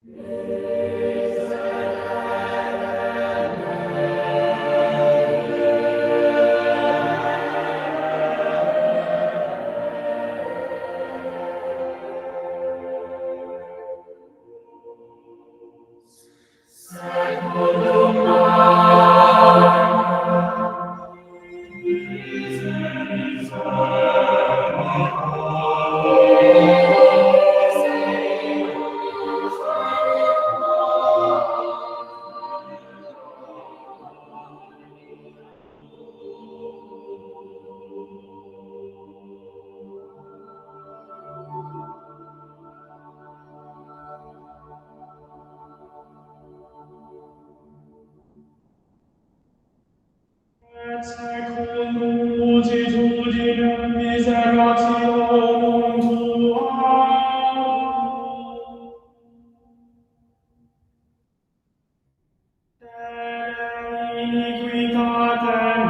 Et secundum multitudinem miserationum tuarum, iniquitatem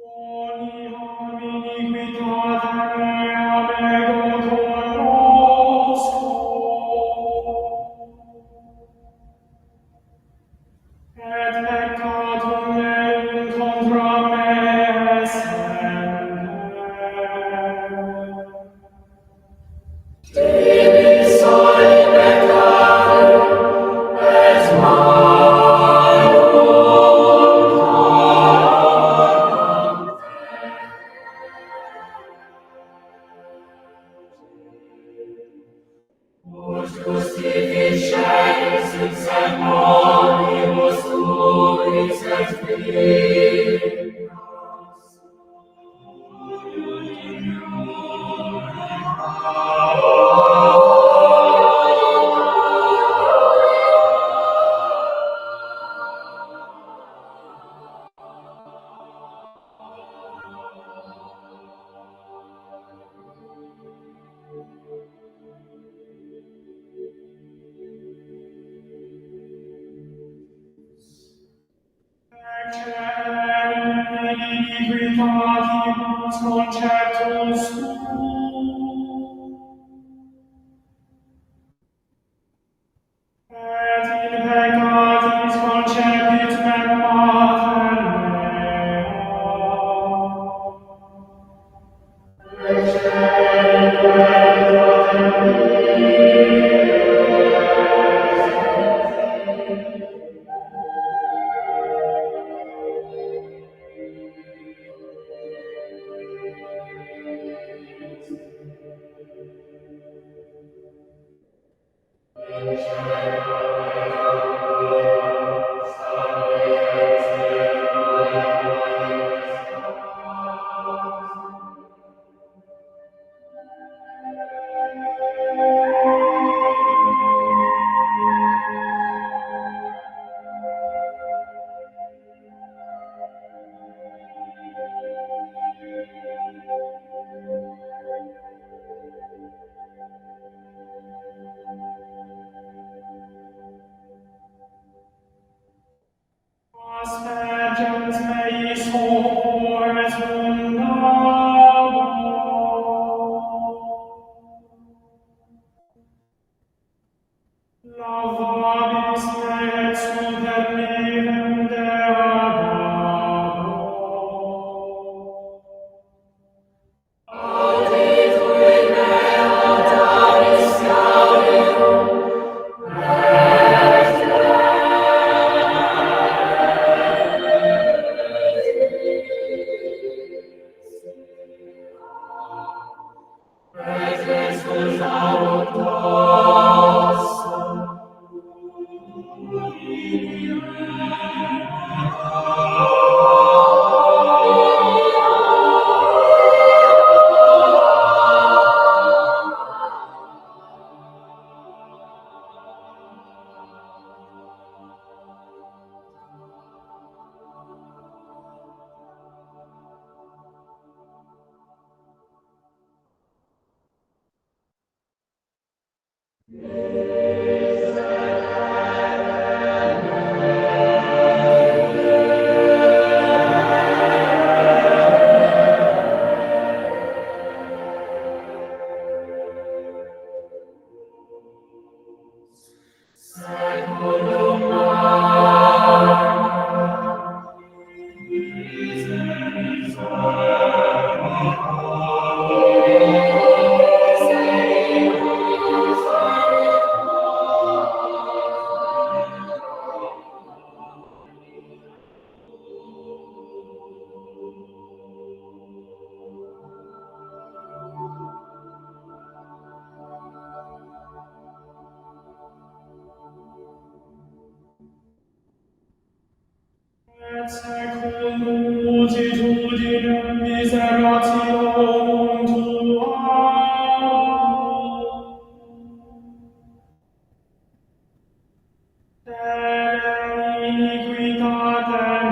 quoni homini iniquitatem ego conosco, et peccatum meum contra me essent. Ut justificeris in seconibus tuis et vivas. Iniquitatis conceptus et in peccatis concepit mem mater aspergens meis homoris lavabis me et super livem derogabo. Et secum multitudinem miserationum tuarum, et iniquitatem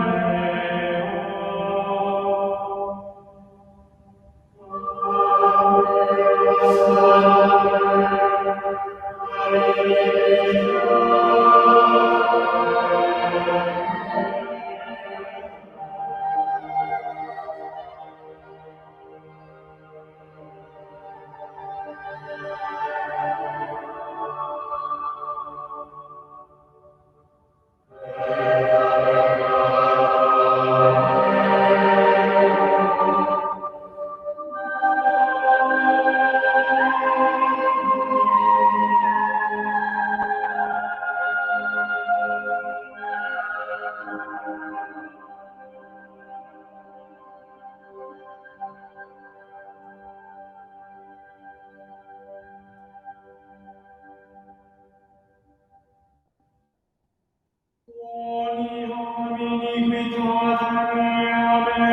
quoniam iniquitatem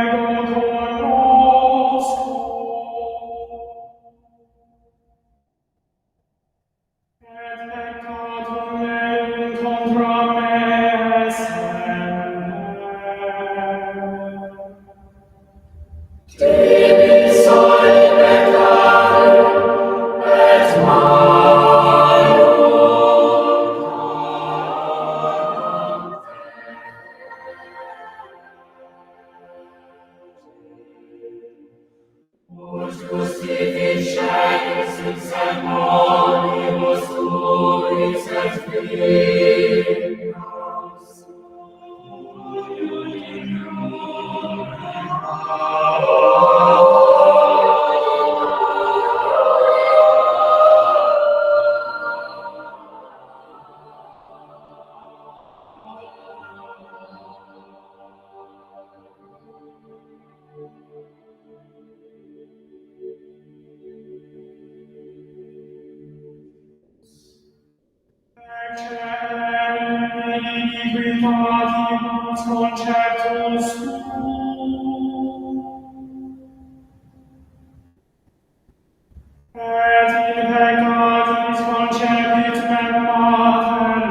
ego conosco, et peccatum meum contra me essent. Iniquitatis conceptus et in peccatis concepit mem mater mea.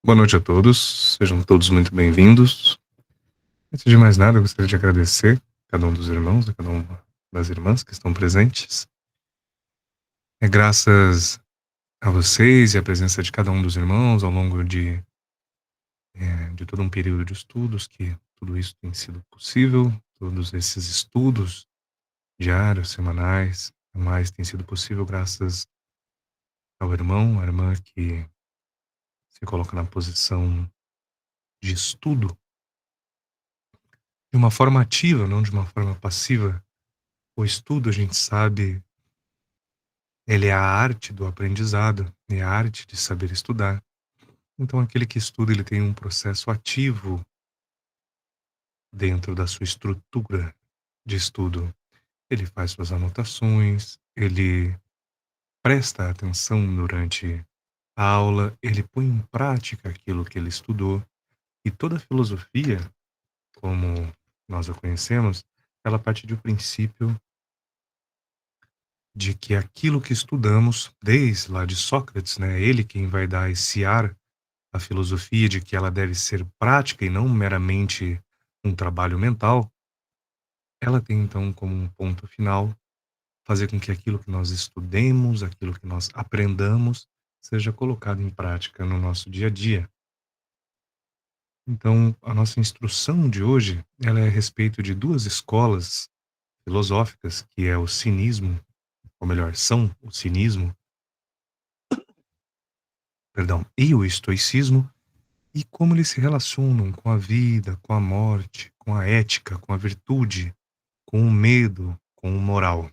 Boa noite a todos, sejam todos muito bem-vindos. Antes de mais nada, eu gostaria de agradecer a cada um dos irmãos, a cada uma das irmãs que estão presentes. É graças a vocês e a presença de cada um dos irmãos ao longo de todo um período de estudos que tudo isso tem sido possível, todos esses estudos diários, semanais, mais tem sido possível graças ao irmão, à irmã que se coloca na posição de estudo de uma forma ativa, não de uma forma passiva. O estudo, a gente sabe, ele é a arte do aprendizado, é a arte de saber estudar. Então, aquele que estuda, ele tem um processo ativo dentro da sua estrutura de estudo. Ele faz suas anotações, ele presta atenção durante a aula, ele põe em prática aquilo que ele estudou. E toda filosofia, como nós a conhecemos, ela parte do princípio de que aquilo que estudamos, desde lá de Sócrates, né, ele quem vai dar esse ar à filosofia de que ela deve ser prática e não meramente um trabalho mental, ela tem então como um ponto final fazer com que aquilo que nós estudemos, aquilo que nós aprendamos, seja colocado em prática no nosso dia a dia. Então, a nossa instrução de hoje, ela é a respeito de duas escolas filosóficas, que é o cinismo, ou melhor, são o cinismo, perdão, e o estoicismo, e como eles se relacionam com a vida, com a morte, com a ética, com a virtude, com o medo, com o moral.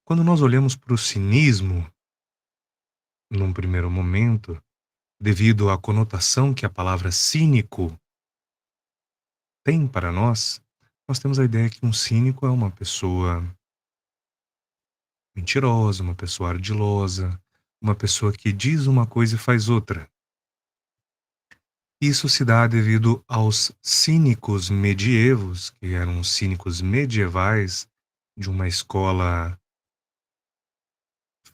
Quando nós olhamos para o cinismo, num primeiro momento, devido à conotação que a palavra cínico tem para nós temos a ideia que um cínico é uma pessoa mentirosa, uma pessoa ardilosa, uma pessoa que diz uma coisa e faz outra. Isso se dá devido aos cínicos medievos, que eram cínicos medievais de uma escola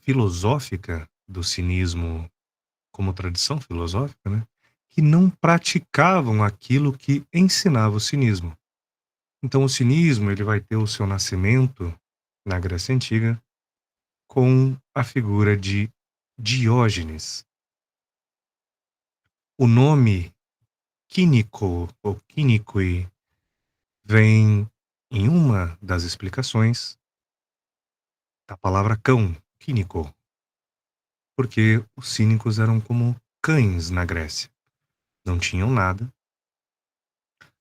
filosófica do cinismo como tradição filosófica, né, que não praticavam aquilo que ensinava o cinismo. Então o cinismo, ele vai ter o seu nascimento na Grécia Antiga com a figura de Diógenes. O nome quínico ou quínique vem em uma das explicações da palavra cão, quínico, porque os cínicos eram como cães na Grécia. Não tinham nada,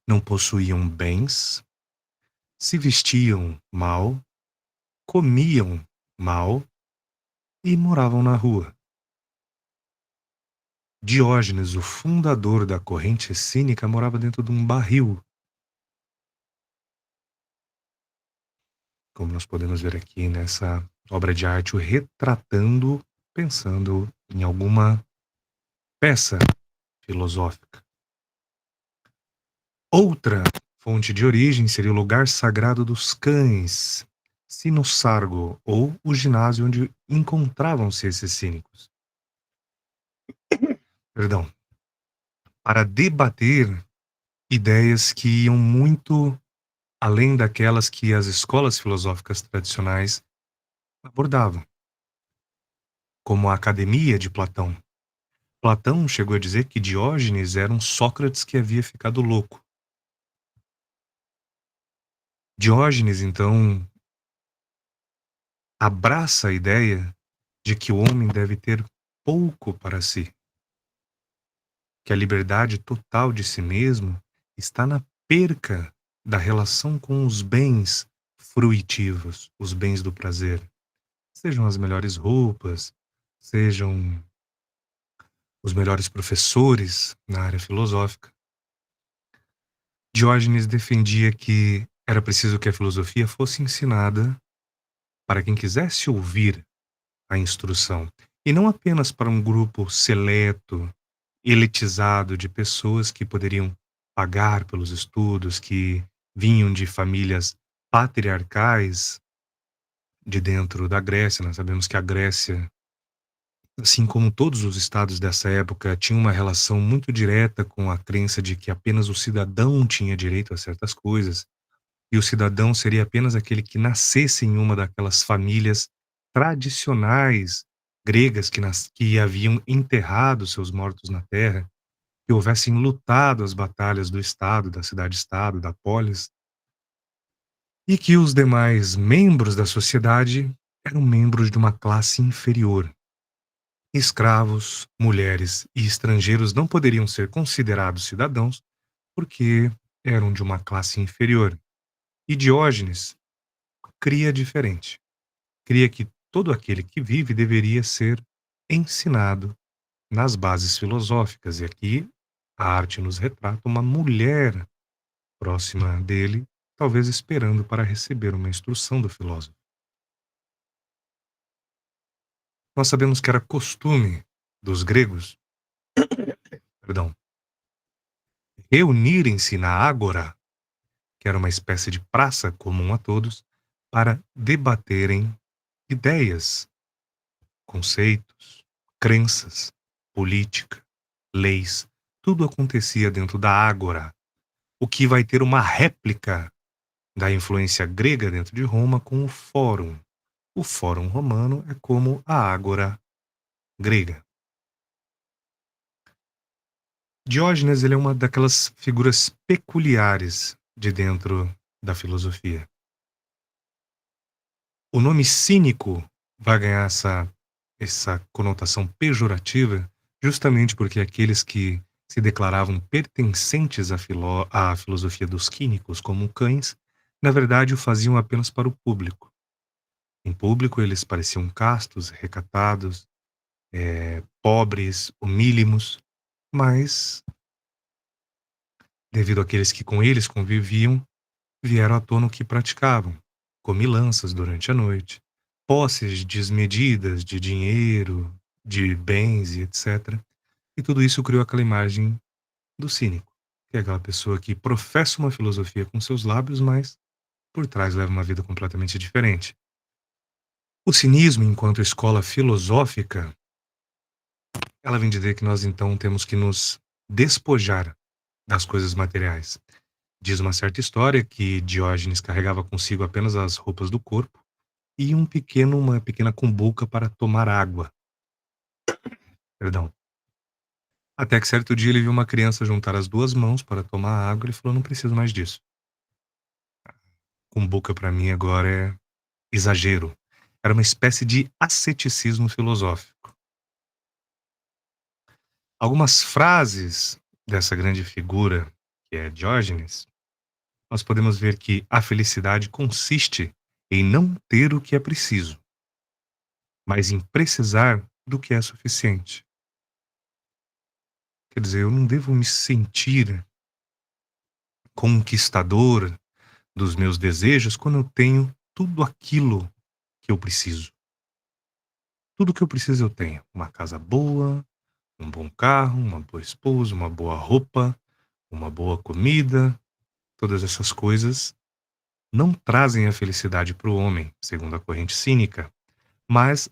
não possuíam bens, se vestiam mal, comiam mal e moravam na rua. Diógenes, o fundador da corrente cínica, morava dentro de um barril, como nós podemos ver aqui nessa obra de arte, o retratando, pensando em alguma peça filosófica. Outra fonte de origem seria o lugar sagrado dos cães, Sinosargo, ou o ginásio onde encontravam-se esses cínicos. Perdão. Para debater ideias que iam muito além daquelas que as escolas filosóficas tradicionais abordavam, como a Academia de Platão. Platão chegou a dizer que Diógenes era um Sócrates que havia ficado louco. Diógenes, então, abraça a ideia de que o homem deve ter pouco para si, que a liberdade total de si mesmo está na perca da relação com os bens fruitivos, os bens do prazer. Sejam as melhores roupas, sejam os melhores professores na área filosófica. Diógenes defendia que era preciso que a filosofia fosse ensinada para quem quisesse ouvir a instrução, e não apenas para um grupo seleto, elitizado de pessoas que poderiam pagar pelos estudos, que vinham de famílias patriarcais de dentro da Grécia. Nós sabemos que a Grécia assim como todos os estados dessa época tinham uma relação muito direta com a crença de que apenas o cidadão tinha direito a certas coisas, e o cidadão seria apenas aquele que nascesse em uma daquelas famílias tradicionais gregas que haviam enterrado seus mortos na terra, que houvessem lutado as batalhas do Estado, da cidade-estado, da polis, e que os demais membros da sociedade eram membros de uma classe inferior. Escravos, mulheres e estrangeiros não poderiam ser considerados cidadãos porque eram de uma classe inferior. E Diógenes cria diferente. Cria que todo aquele que vive deveria ser ensinado nas bases filosóficas. E aqui a arte nos retrata uma mulher próxima dele, talvez esperando para receber uma instrução do filósofo. Nós sabemos que era costume dos gregos, perdão, reunirem-se na ágora, que era uma espécie de praça comum a todos, para debaterem ideias, conceitos, crenças, política, leis. Tudo acontecia dentro da ágora, o que vai ter uma réplica da influência grega dentro de Roma com o fórum. O fórum romano é como a ágora grega. Diógenes ele é uma daquelas figuras peculiares de dentro da filosofia. O nome cínico vai ganhar essa conotação pejorativa justamente porque aqueles que se declaravam pertencentes à filosofia dos cínicos como cães, na verdade o faziam apenas para o público. Em público eles pareciam castos, recatados, pobres, humílimos, mas devido àqueles que com eles conviviam, vieram à tona o que praticavam: comilanças durante a noite, posses desmedidas de dinheiro, de bens e etc. E tudo isso criou aquela imagem do cínico, que é aquela pessoa que professa uma filosofia com seus lábios, mas por trás leva uma vida completamente diferente. O cinismo, enquanto escola filosófica, ela vem dizer que nós então temos que nos despojar das coisas materiais. Diz uma certa história que Diógenes carregava consigo apenas as roupas do corpo e uma pequena cumbuca para tomar água. Perdão. Até que certo dia ele viu uma criança juntar as duas mãos para tomar água e ele falou: não preciso mais disso. Cumbuca para mim agora é exagero. Era uma espécie de asceticismo filosófico. Algumas frases dessa grande figura que é Diógenes, nós podemos ver que a felicidade consiste em não ter o que é preciso, mas em precisar do que é suficiente. Quer dizer, eu não devo me sentir conquistador dos meus desejos quando eu tenho tudo aquilo que eu preciso. Tudo que eu preciso eu tenho. Uma casa boa, um bom carro, uma boa esposa, uma boa roupa, uma boa comida. Todas essas coisas não trazem a felicidade para o homem, segundo a corrente cínica, mas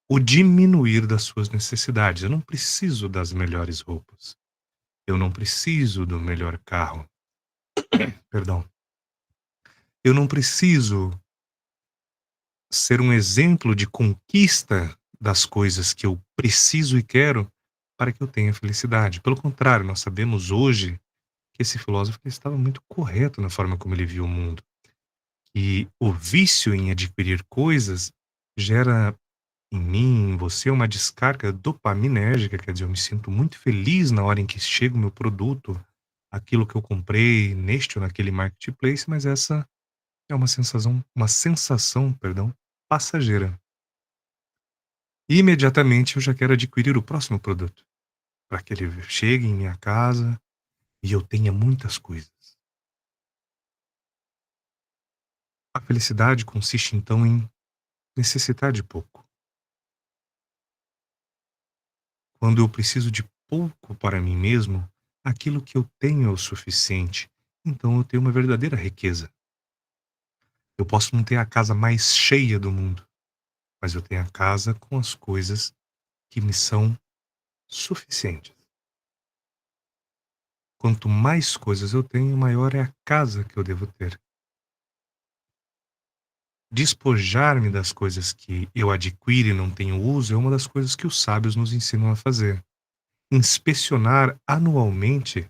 o diminuir das suas necessidades. Eu não preciso das melhores roupas. Eu não preciso do melhor carro. Perdão. Eu não preciso ser um exemplo de conquista das coisas que eu preciso e quero para que eu tenha felicidade. Pelo contrário, nós sabemos hoje que esse filósofo estava muito correto na forma como ele viu o mundo. E o vício em adquirir coisas gera em mim, em você, uma descarga dopaminérgica, quer dizer, eu me sinto muito feliz na hora em que chega o meu produto, aquilo que eu comprei neste ou naquele marketplace, mas essa é uma sensação, perdão, passageira. E imediatamente eu já quero adquirir o próximo produto, para que ele chegue em minha casa e eu tenha muitas coisas. A felicidade consiste então em necessitar de pouco. Quando eu preciso de pouco para mim mesmo, aquilo que eu tenho é o suficiente, então eu tenho uma verdadeira riqueza. Eu posso não ter a casa mais cheia do mundo, mas eu tenho a casa com as coisas que me são suficientes. Quanto mais coisas eu tenho, maior é a casa que eu devo ter. Despojar-me das coisas que eu adquiro e não tenho uso é uma das coisas que os sábios nos ensinam a fazer. Inspecionar anualmente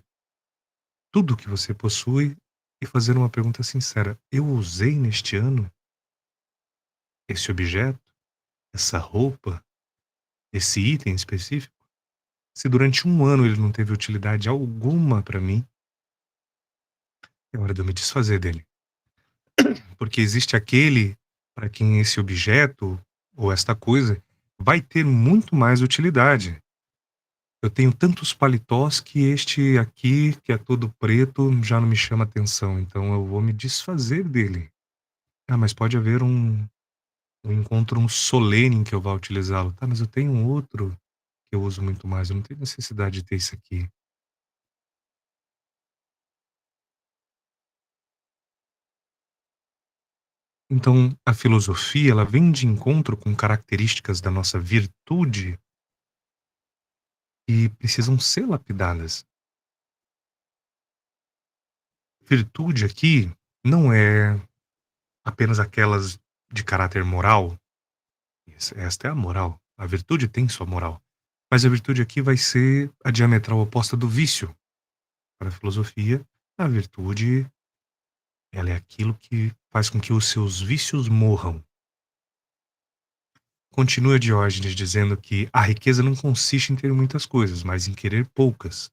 tudo que você possui e fazer uma pergunta sincera: eu usei neste ano esse objeto, essa roupa, esse item específico? Se durante um ano ele não teve utilidade alguma para mim, é hora de eu me desfazer dele. Porque existe aquele para quem esse objeto ou esta coisa vai ter muito mais utilidade. Eu tenho tantos paletós que este aqui, que é todo preto, já não me chama atenção, então eu vou me desfazer dele. Ah, mas pode haver um encontro, um solene em que eu vá utilizá-lo. Tá, mas eu tenho um outro que eu uso muito mais, eu não tenho necessidade de ter isso aqui. Então, a filosofia, ela vem de encontro com características da nossa virtude e precisam ser lapidadas. Virtude aqui não é apenas aquelas de caráter moral. Esta é a moral. A virtude tem sua moral. Mas a virtude aqui vai ser a diametral oposta do vício. Para a filosofia, a virtude, ela é aquilo que faz com que os seus vícios morram. Continua Diógenes dizendo que a riqueza não consiste em ter muitas coisas, mas em querer poucas.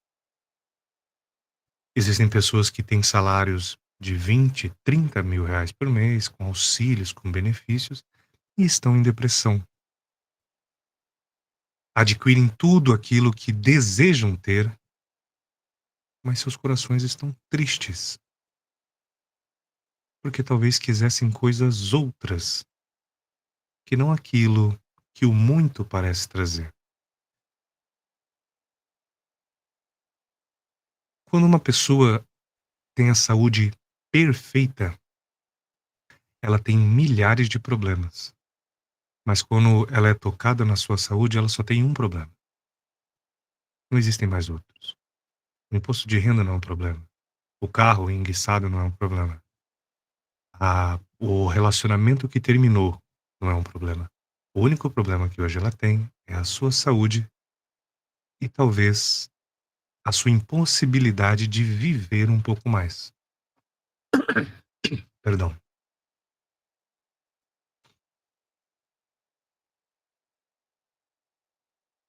Existem pessoas que têm salários de 20, 30 mil reais por mês, com auxílios, com benefícios, e estão em depressão. Adquirem tudo aquilo que desejam ter, mas seus corações estão tristes, porque talvez quisessem coisas outras, que não aquilo que o muito parece trazer. Quando uma pessoa tem a saúde perfeita, ela tem milhares de problemas. Mas quando ela é tocada na sua saúde, ela só tem um problema. Não existem mais outros. O imposto de renda não é um problema. O carro enguiçado não é um problema. O relacionamento que terminou não é um problema. O único problema que hoje ela tem é a sua saúde e talvez a sua impossibilidade de viver um pouco mais. Perdão.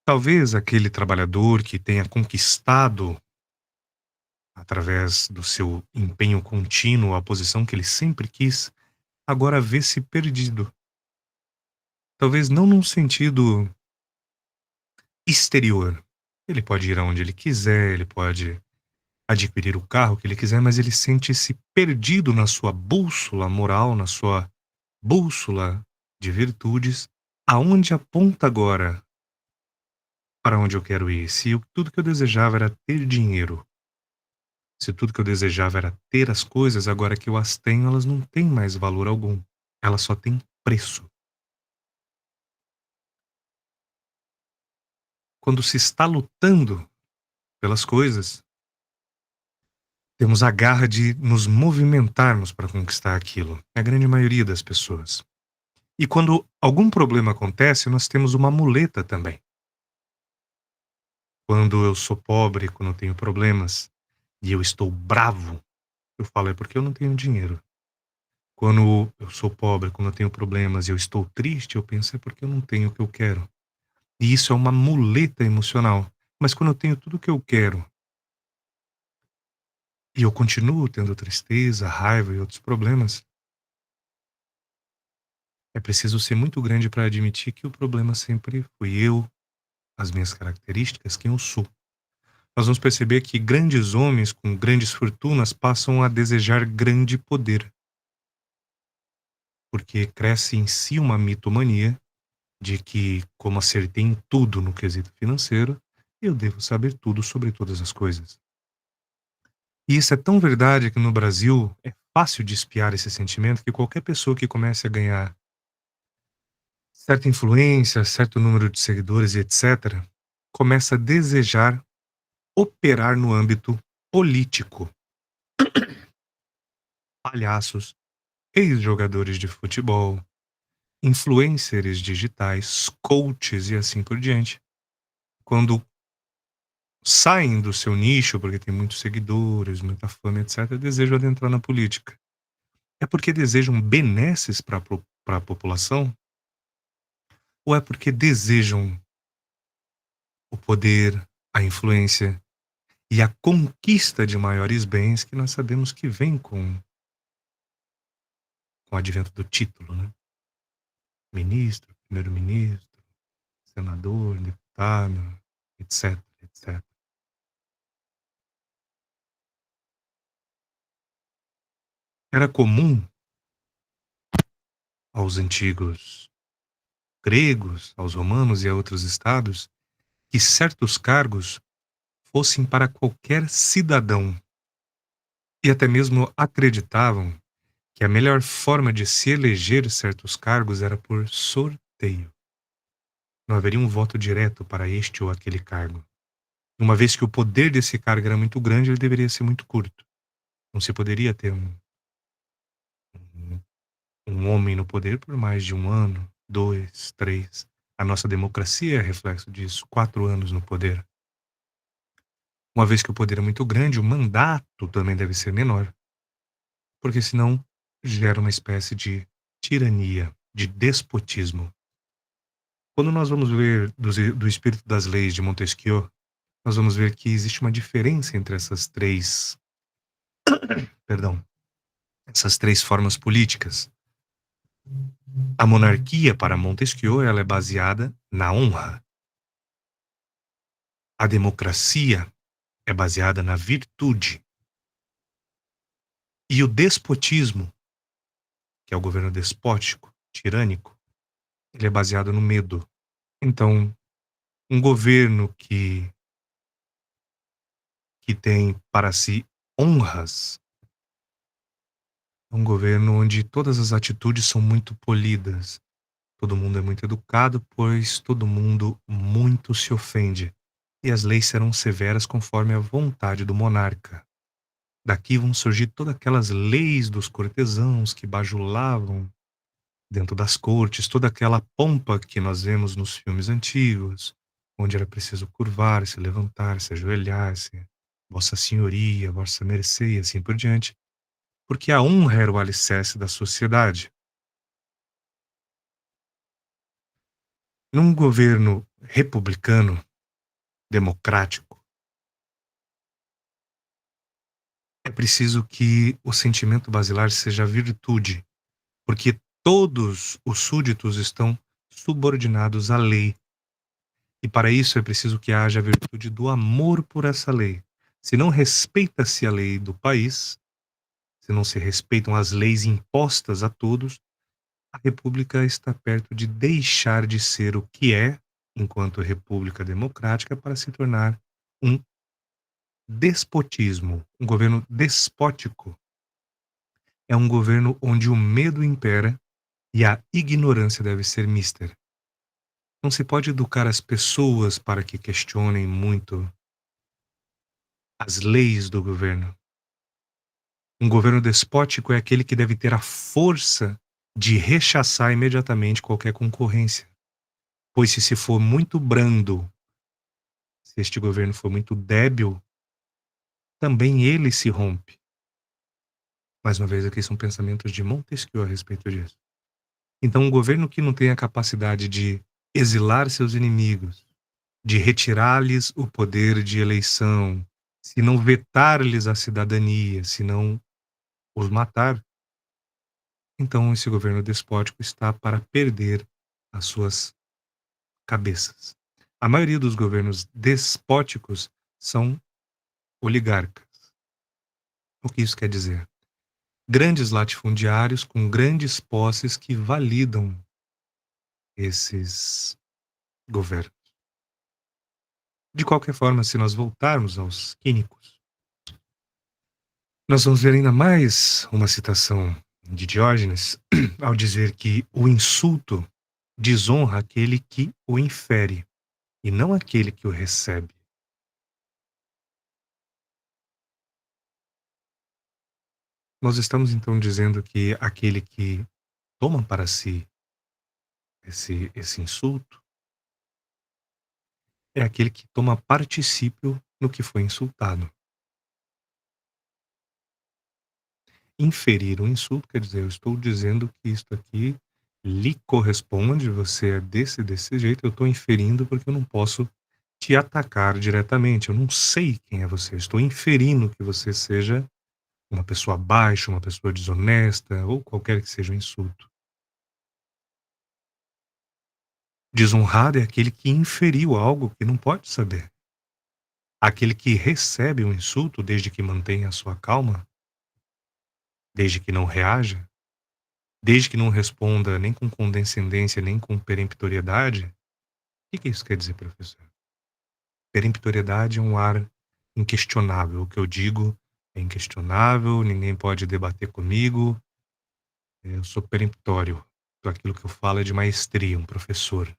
Talvez aquele trabalhador que tenha conquistado, através do seu empenho contínuo, a posição que ele sempre quis, agora vê-se perdido. Talvez não num sentido exterior. Ele pode ir aonde ele quiser, ele pode adquirir o carro que ele quiser, mas ele sente-se perdido na sua bússola moral, na sua bússola de virtudes. Aonde aponta agora para onde eu quero ir? Se tudo que eu desejava era ter dinheiro, se tudo que eu desejava era ter as coisas, agora que eu as tenho, elas não têm mais valor algum. Elas só têm preço. Quando se está lutando pelas coisas, temos a garra de nos movimentarmos para conquistar aquilo. É a grande maioria das pessoas. E quando algum problema acontece, nós temos uma muleta também. Quando eu sou pobre, quando eu tenho problemas e eu estou bravo, eu falo é porque eu não tenho dinheiro. Quando eu sou pobre, quando eu tenho problemas e eu estou triste, eu penso é porque eu não tenho o que eu quero. E isso é uma muleta emocional. Mas quando eu tenho tudo o que eu quero e eu continuo tendo tristeza, raiva e outros problemas, é preciso ser muito grande para admitir que o problema sempre fui eu, as minhas características, quem eu sou. Nós vamos perceber que grandes homens com grandes fortunas passam a desejar grande poder, porque cresce em si uma mitomania de que, como acertei em tudo no quesito financeiro, eu devo saber tudo sobre todas as coisas. E isso é tão verdade que no Brasil é fácil de espiar esse sentimento que qualquer pessoa que comece a ganhar certa influência, certo número de seguidores e etc., começa a desejar operar no âmbito político. Palhaços, ex-jogadores de futebol, influencers digitais, coaches e assim por diante. Quando saem do seu nicho, porque tem muitos seguidores, muita fama, etc., desejam adentrar na política. É porque desejam benesses para a população? Ou é porque desejam o poder, a influência e a conquista de maiores bens que nós sabemos que vem com o advento do título, né? Ministro, primeiro-ministro, senador, deputado, etc, etc. Era comum aos antigos gregos, aos romanos e a outros estados que certos cargos fossem para qualquer cidadão e até mesmo acreditavam que a melhor forma de se eleger certos cargos era por sorteio. Não haveria um voto direto para este ou aquele cargo. Uma vez que o poder desse cargo era muito grande, ele deveria ser muito curto. Não se poderia ter um, um homem no poder por mais de 1 ano, 2, 3. A nossa democracia é reflexo disso. 4 anos no poder. Uma vez que o poder é muito grande, o mandato também deve ser menor. Porque senão gera uma espécie de tirania, de despotismo. Quando nós vamos ver do espírito das leis de Montesquieu, nós vamos ver que existe uma diferença entre essas três formas políticas. A monarquia, para Montesquieu, ela é baseada na honra. A democracia é baseada na virtude. E o despotismo, que é o governo despótico, tirânico, ele é baseado no medo. Então, um governo que tem para si honras, é um governo onde todas as atitudes são muito polidas. Todo mundo é muito educado, pois todo mundo muito se ofende. E as leis serão severas conforme a vontade do monarca. Daqui vão surgir todas aquelas leis dos cortesãos que bajulavam dentro das cortes, toda aquela pompa que nós vemos nos filmes antigos, onde era preciso curvar-se, levantar-se, ajoelhar-se, Vossa Senhoria, Vossa Mercê e assim por diante, porque a honra era o alicerce da sociedade. Num governo republicano, democrático, é preciso que o sentimento basilar seja a virtude, porque todos os súditos estão subordinados à lei. E para isso é preciso que haja a virtude do amor por essa lei. Se não respeita-se a lei do país, se não se respeitam as leis impostas a todos, a república está perto de deixar de ser o que é, enquanto república democrática, para se tornar um despotismo, um governo despótico. É um governo onde o medo impera e a ignorância deve ser mister. Não se pode educar as pessoas para que questionem muito as leis do governo. Um governo despótico é aquele que deve ter a força de rechaçar imediatamente qualquer concorrência. Pois se for muito brando, se este governo for muito débil, também ele se rompe. Mais uma vez, aqui são pensamentos de Montesquieu a respeito disso. Então, um governo que não tem a capacidade de exilar seus inimigos, de retirar-lhes o poder de eleição, se não vetar-lhes a cidadania, se não os matar, então esse governo despótico está para perder as suas cabeças. A maioria dos governos despóticos são oligarcas. O que isso quer dizer? Grandes latifundiários com grandes posses que validam esses governos. De qualquer forma, se nós voltarmos aos quínicos, nós vamos ver ainda mais uma citação de Diógenes ao dizer que o insulto desonra aquele que o infere, e não aquele que o recebe. Nós estamos então dizendo que aquele que toma para si esse insulto é aquele que toma particípio no que foi insultado. Inferir um insulto quer dizer, eu estou dizendo que isto aqui lhe corresponde, você é desse jeito, eu estou inferindo porque eu não posso te atacar diretamente, eu não sei quem é você, eu estou inferindo que você seja uma pessoa baixa, uma pessoa desonesta ou qualquer que seja o insulto. Desonrado é aquele que inferiu algo que não pode saber. Aquele que recebe um insulto desde que mantenha a sua calma, desde que não reaja, desde que não responda nem com condescendência, nem com peremptoriedade. O que isso quer dizer, professor? Peremptoriedade é um ar inquestionável. O que eu digo é inquestionável, ninguém pode debater comigo. Eu sou peremptório. Então, aquilo que eu falo é de maestria, um professor.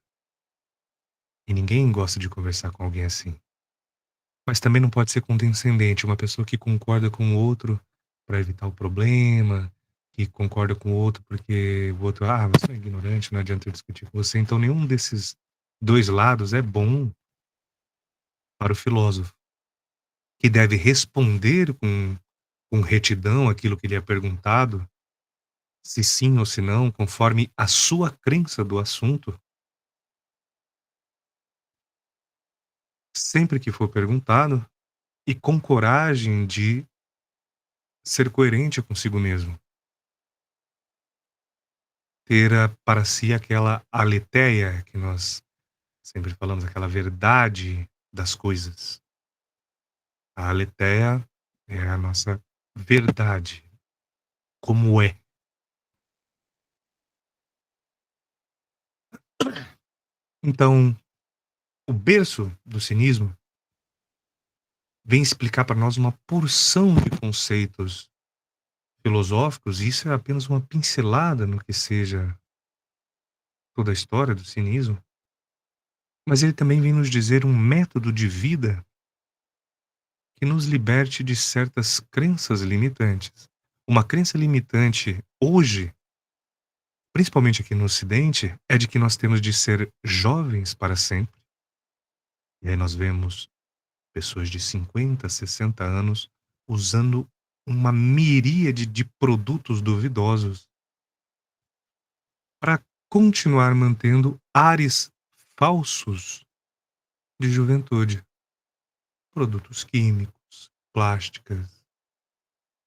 E ninguém gosta de conversar com alguém assim. Mas também não pode ser condescendente, uma pessoa que concorda com o outro para evitar o problema, que concorda com o outro porque o outro, você é ignorante, não adianta eu discutir com você. Então nenhum desses dois lados é bom para o filósofo, que deve responder com retidão aquilo que lhe é perguntado, se sim ou se não, conforme a sua crença do assunto, sempre que for perguntado, e com coragem de ser coerente consigo mesmo. Ter para si aquela aletheia que nós sempre falamos, aquela verdade das coisas. A aletheia é a nossa verdade, como é. Então, o berço do cinismo vem explicar para nós uma porção de conceitos filosóficos, e isso é apenas uma pincelada no que seja toda a história do cinismo, mas ele também vem nos dizer um método de vida que nos liberte de certas crenças limitantes. Uma crença limitante hoje, principalmente aqui no Ocidente, é de que nós temos de ser jovens para sempre. E aí nós vemos pessoas de 50, 60 anos usando uma miríade de produtos duvidosos para continuar mantendo ares falsos de juventude. Produtos químicos, plásticas,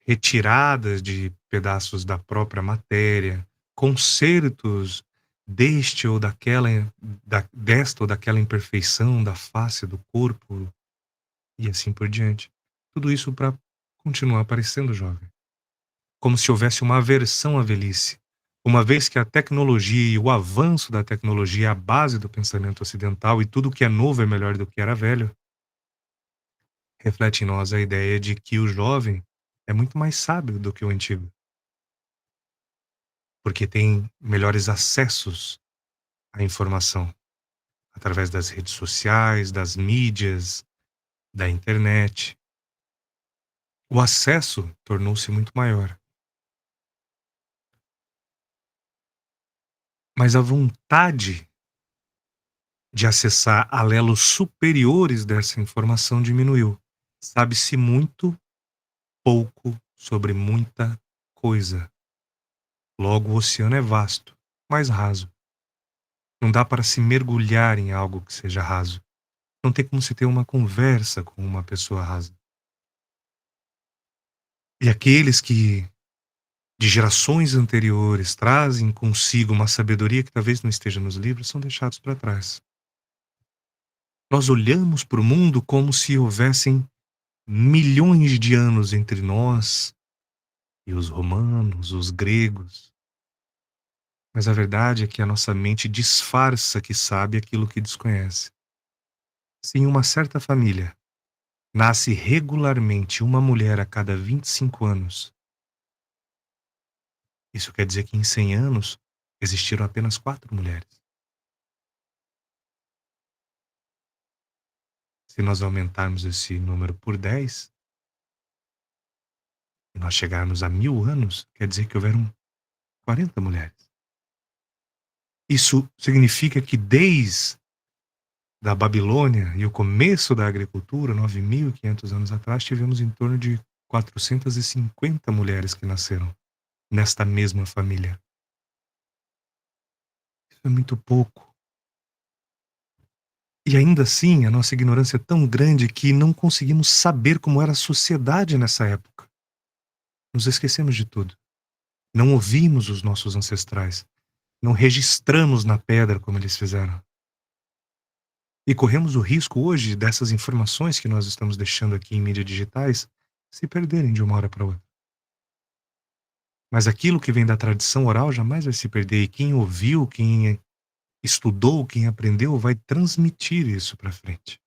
retiradas de pedaços da própria matéria, concertos deste ou daquela, desta ou daquela imperfeição da face do corpo e assim por diante. Tudo isso para continuar parecendo jovem. Como se houvesse uma aversão à velhice. Uma vez que a tecnologia e o avanço da tecnologia é a base do pensamento ocidental e tudo que é novo é melhor do que era velho, reflete em nós a ideia de que o jovem é muito mais sábio do que o antigo, porque tem melhores acessos à informação através das redes sociais, das mídias, da internet. O acesso tornou-se muito maior, mas a vontade de acessar alelos superiores dessa informação diminuiu. Sabe-se muito pouco sobre muita coisa. Logo, o oceano é vasto, mas raso. Não dá para se mergulhar em algo que seja raso. Não tem como se ter uma conversa com uma pessoa rasa. E aqueles que, de gerações anteriores, trazem consigo uma sabedoria que talvez não esteja nos livros, são deixados para trás. Nós olhamos para o mundo como se houvessem milhões de anos entre nós e os romanos, os gregos. Mas a verdade é que a nossa mente disfarça que sabe aquilo que desconhece. Se em uma certa família nasce regularmente uma mulher a cada 25 anos, isso quer dizer que em 100 anos existiram apenas 4 mulheres. se nós aumentarmos esse número por 10, e nós chegarmos a 1000 anos, quer dizer que houveram 40 mulheres. Isso significa que desde da Babilônia e o começo da agricultura, 9.500 anos atrás, tivemos em torno de 450 mulheres que nasceram nesta mesma família. Isso é muito pouco. E ainda assim, a nossa ignorância é tão grande que não conseguimos saber como era a sociedade nessa época. Nos esquecemos de tudo. Não ouvimos os nossos ancestrais. Não registramos na pedra como eles fizeram. E corremos o risco hoje dessas informações que nós estamos deixando aqui em mídias digitais se perderem de uma hora para outra. Mas aquilo que vem da tradição oral jamais vai se perder. E quem ouviu, quem estudou, quem aprendeu, vai transmitir isso para frente.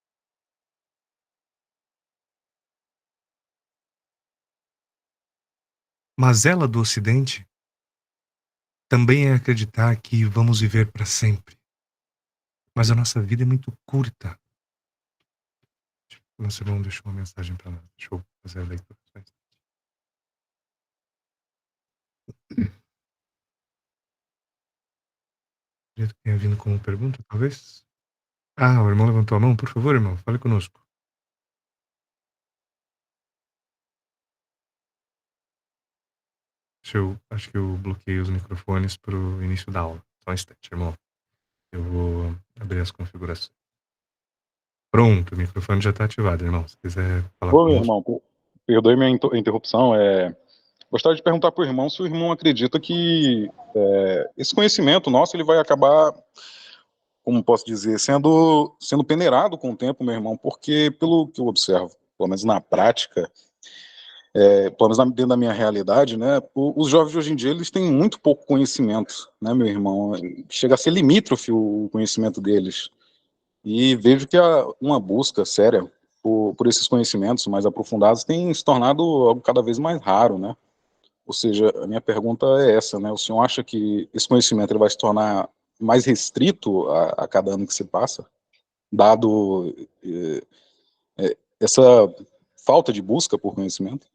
Mas ela do Ocidente também é acreditar que vamos viver para sempre. Mas a nossa vida é muito curta. Nosso irmão deixou uma mensagem para nós. Deixa eu fazer a leitura. Acredito que tenha vindo como pergunta, talvez? Ah, o irmão levantou a mão. Por favor, irmão, fale conosco. Acho que eu bloqueei os microfones para o início da aula. Só um instante, irmão. Eu vou abrir as configurações. Pronto, o microfone já está ativado, irmão. Se quiser falar Ô, meu conosco. irmão, perdoe minha interrupção. Gostaria de perguntar para o irmão se o irmão acredita que esse conhecimento nosso ele vai acabar, como posso dizer, sendo peneirado com o tempo, meu irmão, porque pelo que eu observo, pelo menos na prática, pelo menos dentro da minha realidade, né, os jovens de hoje em dia eles têm muito pouco conhecimento, né, meu irmão? Chega a ser limítrofe o conhecimento deles. E vejo que uma busca séria por esses conhecimentos mais aprofundados tem se tornado algo cada vez mais raro, né? Ou seja, a minha pergunta é essa, né? O senhor acha que esse conhecimento ele vai se tornar mais restrito a cada ano que se passa, dado essa falta de busca por conhecimento?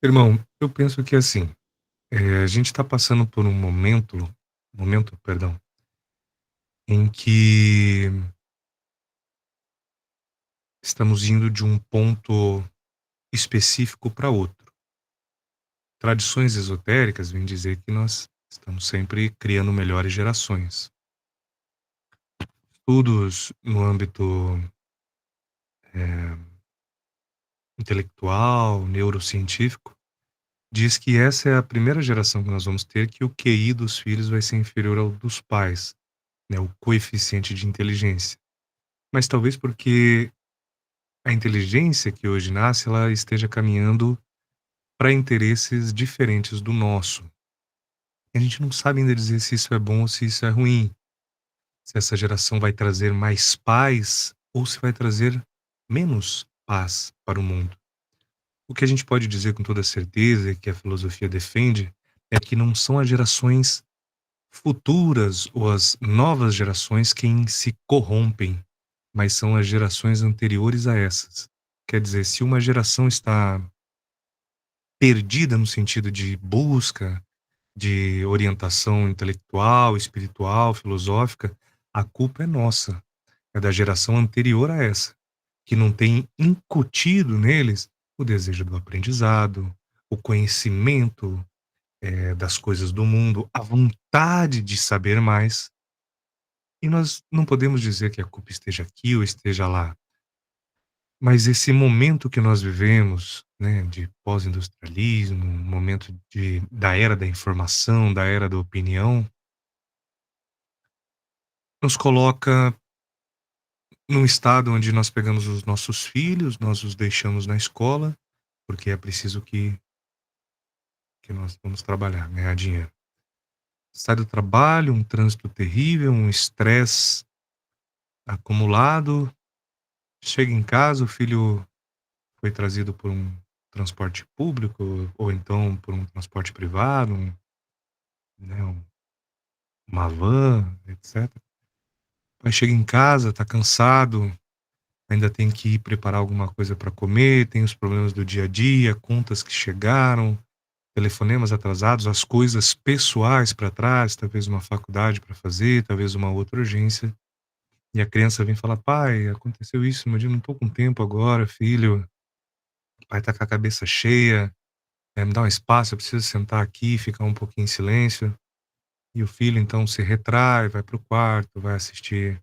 Irmão, eu penso que assim, a gente está passando por um momento, perdão, em que estamos indo de um ponto específico para outro. Tradições esotéricas vêm dizer que nós estamos sempre criando melhores gerações. Estudos no âmbito intelectual, neurocientífico, diz que essa é a primeira geração que nós vamos ter que o QI dos filhos vai ser inferior ao dos pais, né, o coeficiente de inteligência. Mas talvez porque a inteligência que hoje nasce, ela esteja caminhando para interesses diferentes do nosso. E a gente não sabe ainda dizer se isso é bom ou se isso é ruim. Se essa geração vai trazer mais paz ou se vai trazer menos paz para o mundo. O que a gente pode dizer com toda certeza, e que a filosofia defende, é que não são as gerações futuras ou as novas gerações quem se corrompem, mas são as gerações anteriores a essas. Quer dizer, se uma geração está perdida no sentido de busca, de orientação intelectual, espiritual, filosófica, a culpa é nossa, é da geração anterior a essa, que não tem incutido neles o desejo do aprendizado, o conhecimento das coisas do mundo, a vontade de saber mais. E nós não podemos dizer que a culpa esteja aqui ou esteja lá. Mas esse momento que nós vivemos, né, de pós-industrialismo, um momento da era da informação, da era da opinião, nos coloca num estado onde nós pegamos os nossos filhos, nós os deixamos na escola, porque é preciso que nós vamos trabalhar, ganhar dinheiro. Sai do trabalho, um trânsito terrível, um estresse acumulado, chega em casa, o filho foi trazido por um transporte público ou então por um transporte privado, né, uma van, etc. pai chega em casa, tá cansado, ainda tem que ir preparar alguma coisa para comer, tem os problemas do dia a dia, contas que chegaram, telefonemas atrasados, as coisas pessoais para trás, talvez uma faculdade para fazer, talvez uma outra urgência. E a criança vem falar: "Pai, aconteceu isso, mas eu não tô com tempo agora, filho. O pai tá com a cabeça cheia, me dá um espaço, eu preciso sentar aqui, ficar um pouquinho em silêncio". E o filho então se retrai, vai para o quarto, vai assistir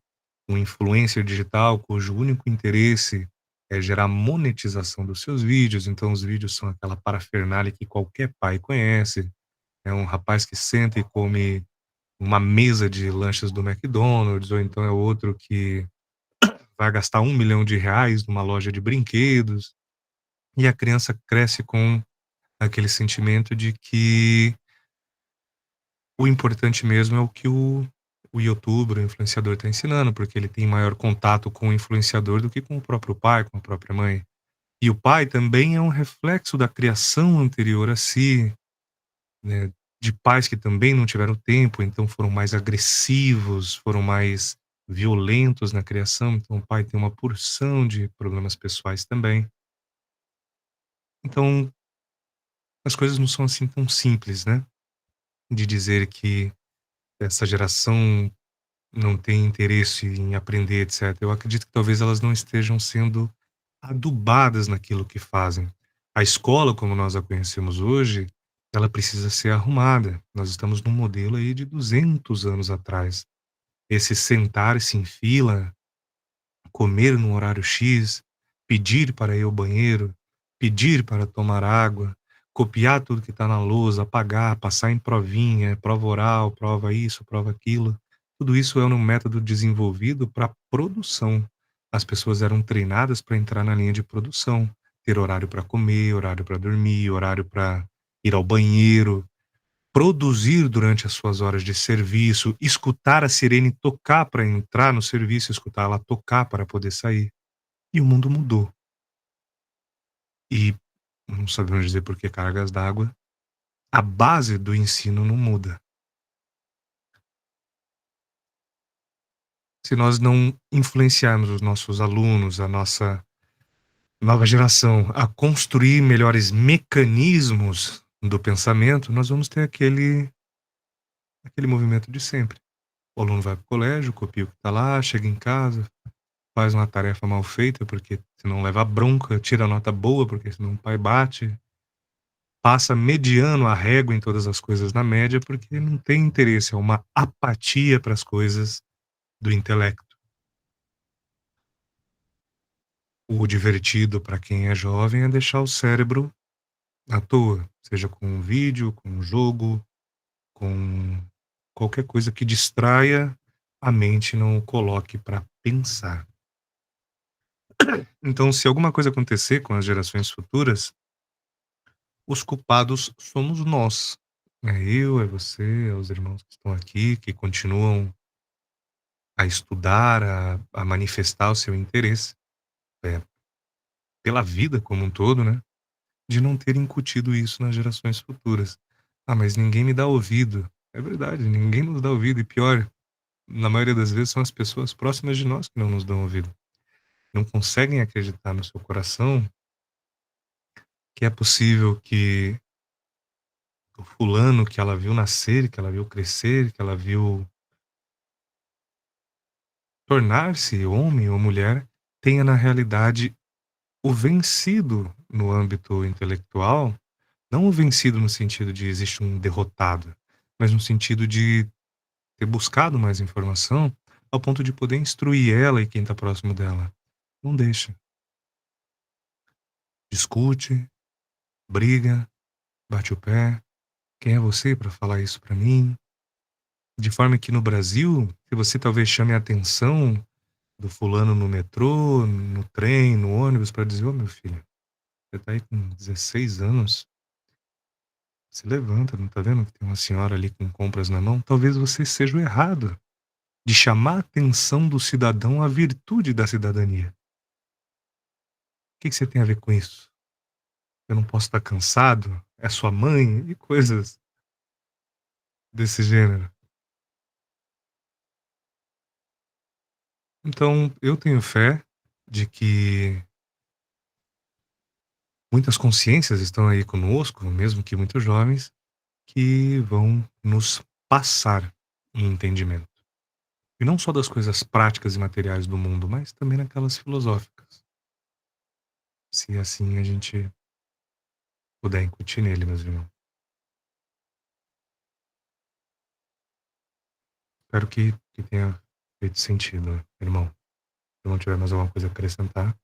um influencer digital cujo único interesse é gerar monetização dos seus vídeos, então os vídeos são aquela parafernália que qualquer pai conhece. É um rapaz que senta e come uma mesa de lanches do McDonald's, ou então é outro que vai gastar R$ 1 milhão numa loja de brinquedos, e a criança cresce com aquele sentimento de que o importante mesmo é o que o youtuber, o influenciador está ensinando, porque ele tem maior contato com o influenciador do que com o próprio pai, com a própria mãe. E o pai também é um reflexo da criação anterior a si, né, de pais que também não tiveram tempo, então foram mais agressivos, foram mais violentos na criação, então o pai tem uma porção de problemas pessoais também. Então, as coisas não são assim tão simples, né, de dizer que essa geração não tem interesse em aprender, etc. Eu acredito que talvez elas não estejam sendo adubadas naquilo que fazem. A escola, como nós a conhecemos hoje, ela precisa ser arrumada. Nós estamos num modelo aí de 200 anos atrás. Esse sentar-se em fila, comer no horário X, pedir para ir ao banheiro, pedir para tomar água, copiar tudo que está na lousa, apagar, passar em provinha, prova oral, prova isso, prova aquilo. Tudo isso é um método desenvolvido para produção. As pessoas eram treinadas para entrar na linha de produção, ter horário para comer, horário para dormir, horário para ir ao banheiro, produzir durante as suas horas de serviço, escutar a sirene tocar para entrar no serviço, escutar ela tocar para poder sair. E o mundo mudou. E não sabemos dizer por que cargas d'água, a base do ensino não muda. Se nós não influenciarmos os nossos alunos, a nossa nova geração, a construir melhores mecanismos do pensamento, nós vamos ter aquele movimento de sempre. O aluno vai para o colégio, copia o que está lá, chega em casa, faz uma tarefa mal feita, porque senão leva bronca, tira nota boa, porque senão o pai bate, passa mediano a régua em todas as coisas na média, porque não tem interesse, é uma apatia para as coisas do intelecto. O divertido para quem é jovem é deixar o cérebro à toa, seja com um vídeo, com um jogo, com qualquer coisa que distraia a mente, e não o coloque para pensar. Então, se alguma coisa acontecer com as gerações futuras, os culpados somos nós. É eu, é você, é os irmãos que estão aqui, que continuam a estudar, a manifestar o seu interesse, é, pela vida como um todo, né? De não ter incutido isso nas gerações futuras. Ah, mas ninguém me dá ouvido. É verdade, ninguém nos dá ouvido. E pior, na maioria das vezes são as pessoas próximas de nós que não nos dão ouvido. Não conseguem acreditar no seu coração que é possível que o fulano que ela viu nascer, que ela viu crescer, que ela viu tornar-se homem ou mulher, tenha na realidade o vencido no âmbito intelectual, não o vencido no sentido de existe um derrotado, mas no sentido de ter buscado mais informação ao ponto de poder instruir ela e quem está próximo dela. Não deixa. Discute, briga, bate o pé. Quem é você para falar isso para mim? De forma que no Brasil, se você talvez chame a atenção do fulano no metrô, no trem, no ônibus, para dizer: ô meu filho, você tá aí com 16 anos, se levanta, não tá vendo que tem uma senhora ali com compras na mão? Talvez você seja o errado de chamar a atenção do cidadão à virtude da cidadania. O que você tem a ver com isso? Eu não posso estar cansado? É sua mãe? E coisas desse gênero. Então, eu tenho fé de que muitas consciências estão aí conosco, mesmo que muito jovens, que vão nos passar em entendimento. E não só das coisas práticas e materiais do mundo, mas também naquelas filosóficas. Se assim a gente puder incutir nele, meus irmãos. Espero que tenha feito sentido, né, irmão. Se não tiver mais alguma coisa a acrescentar.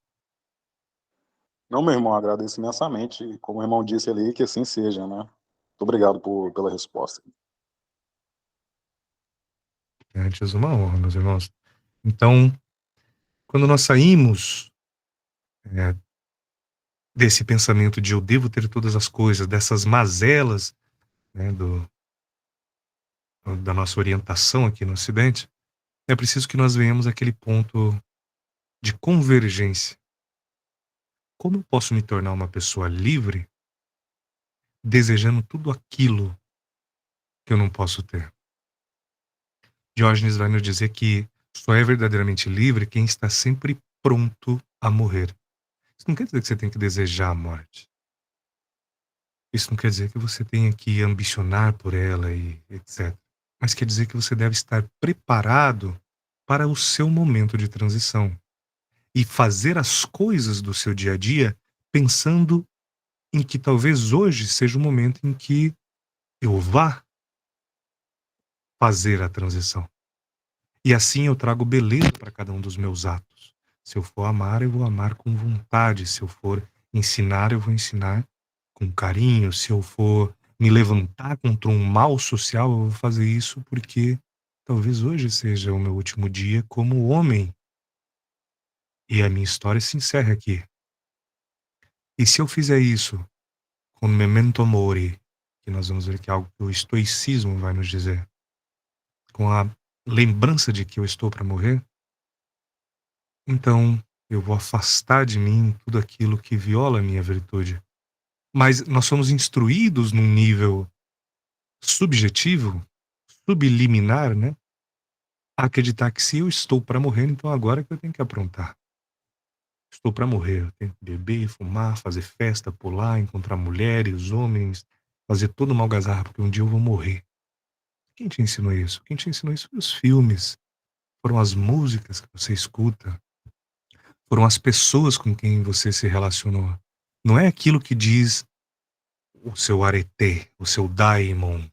Não, meu irmão, agradeço imensamente. Como o irmão disse ali, que assim seja, né? Muito obrigado pela resposta. Antes uma honra, meus irmãos. Então, quando nós saímos desse pensamento de eu devo ter todas as coisas, dessas mazelas, né, da nossa orientação aqui no Ocidente, é preciso que nós venhamos àquele ponto de convergência. Como eu posso me tornar uma pessoa livre desejando tudo aquilo que eu não posso ter? Diógenes vai nos dizer que só é verdadeiramente livre quem está sempre pronto a morrer. Isso não quer dizer que você tem que desejar a morte. Isso não quer dizer que você tenha que ambicionar por ela e etc. Mas quer dizer que você deve estar preparado para o seu momento de transição e fazer as coisas do seu dia a dia pensando em que talvez hoje seja o momento em que eu vá fazer a transição. E assim eu trago beleza para cada um dos meus atos. Se eu for amar, eu vou amar com vontade. Se eu for ensinar, eu vou ensinar com carinho. Se eu for me levantar contra um mal social, eu vou fazer isso porque talvez hoje seja o meu último dia como homem. E a minha história se encerra aqui. E se eu fizer isso com memento mori, que nós vamos ver que é algo que o estoicismo vai nos dizer, com a lembrança de que eu estou para morrer, então eu vou afastar de mim tudo aquilo que viola a minha virtude. Mas nós somos instruídos num nível subjetivo, subliminar, né? A acreditar que se eu estou para morrer, então agora é que eu tenho que aprontar. Estou para morrer, eu tenho que beber, fumar, fazer festa, pular, encontrar mulheres, homens, fazer toda uma algazarra, porque um dia eu vou morrer. Quem te ensinou isso? Quem te ensinou isso foi os filmes, foram as músicas que você escuta, foram as pessoas com quem você se relacionou. Não é aquilo que diz o seu arete, o seu daimon,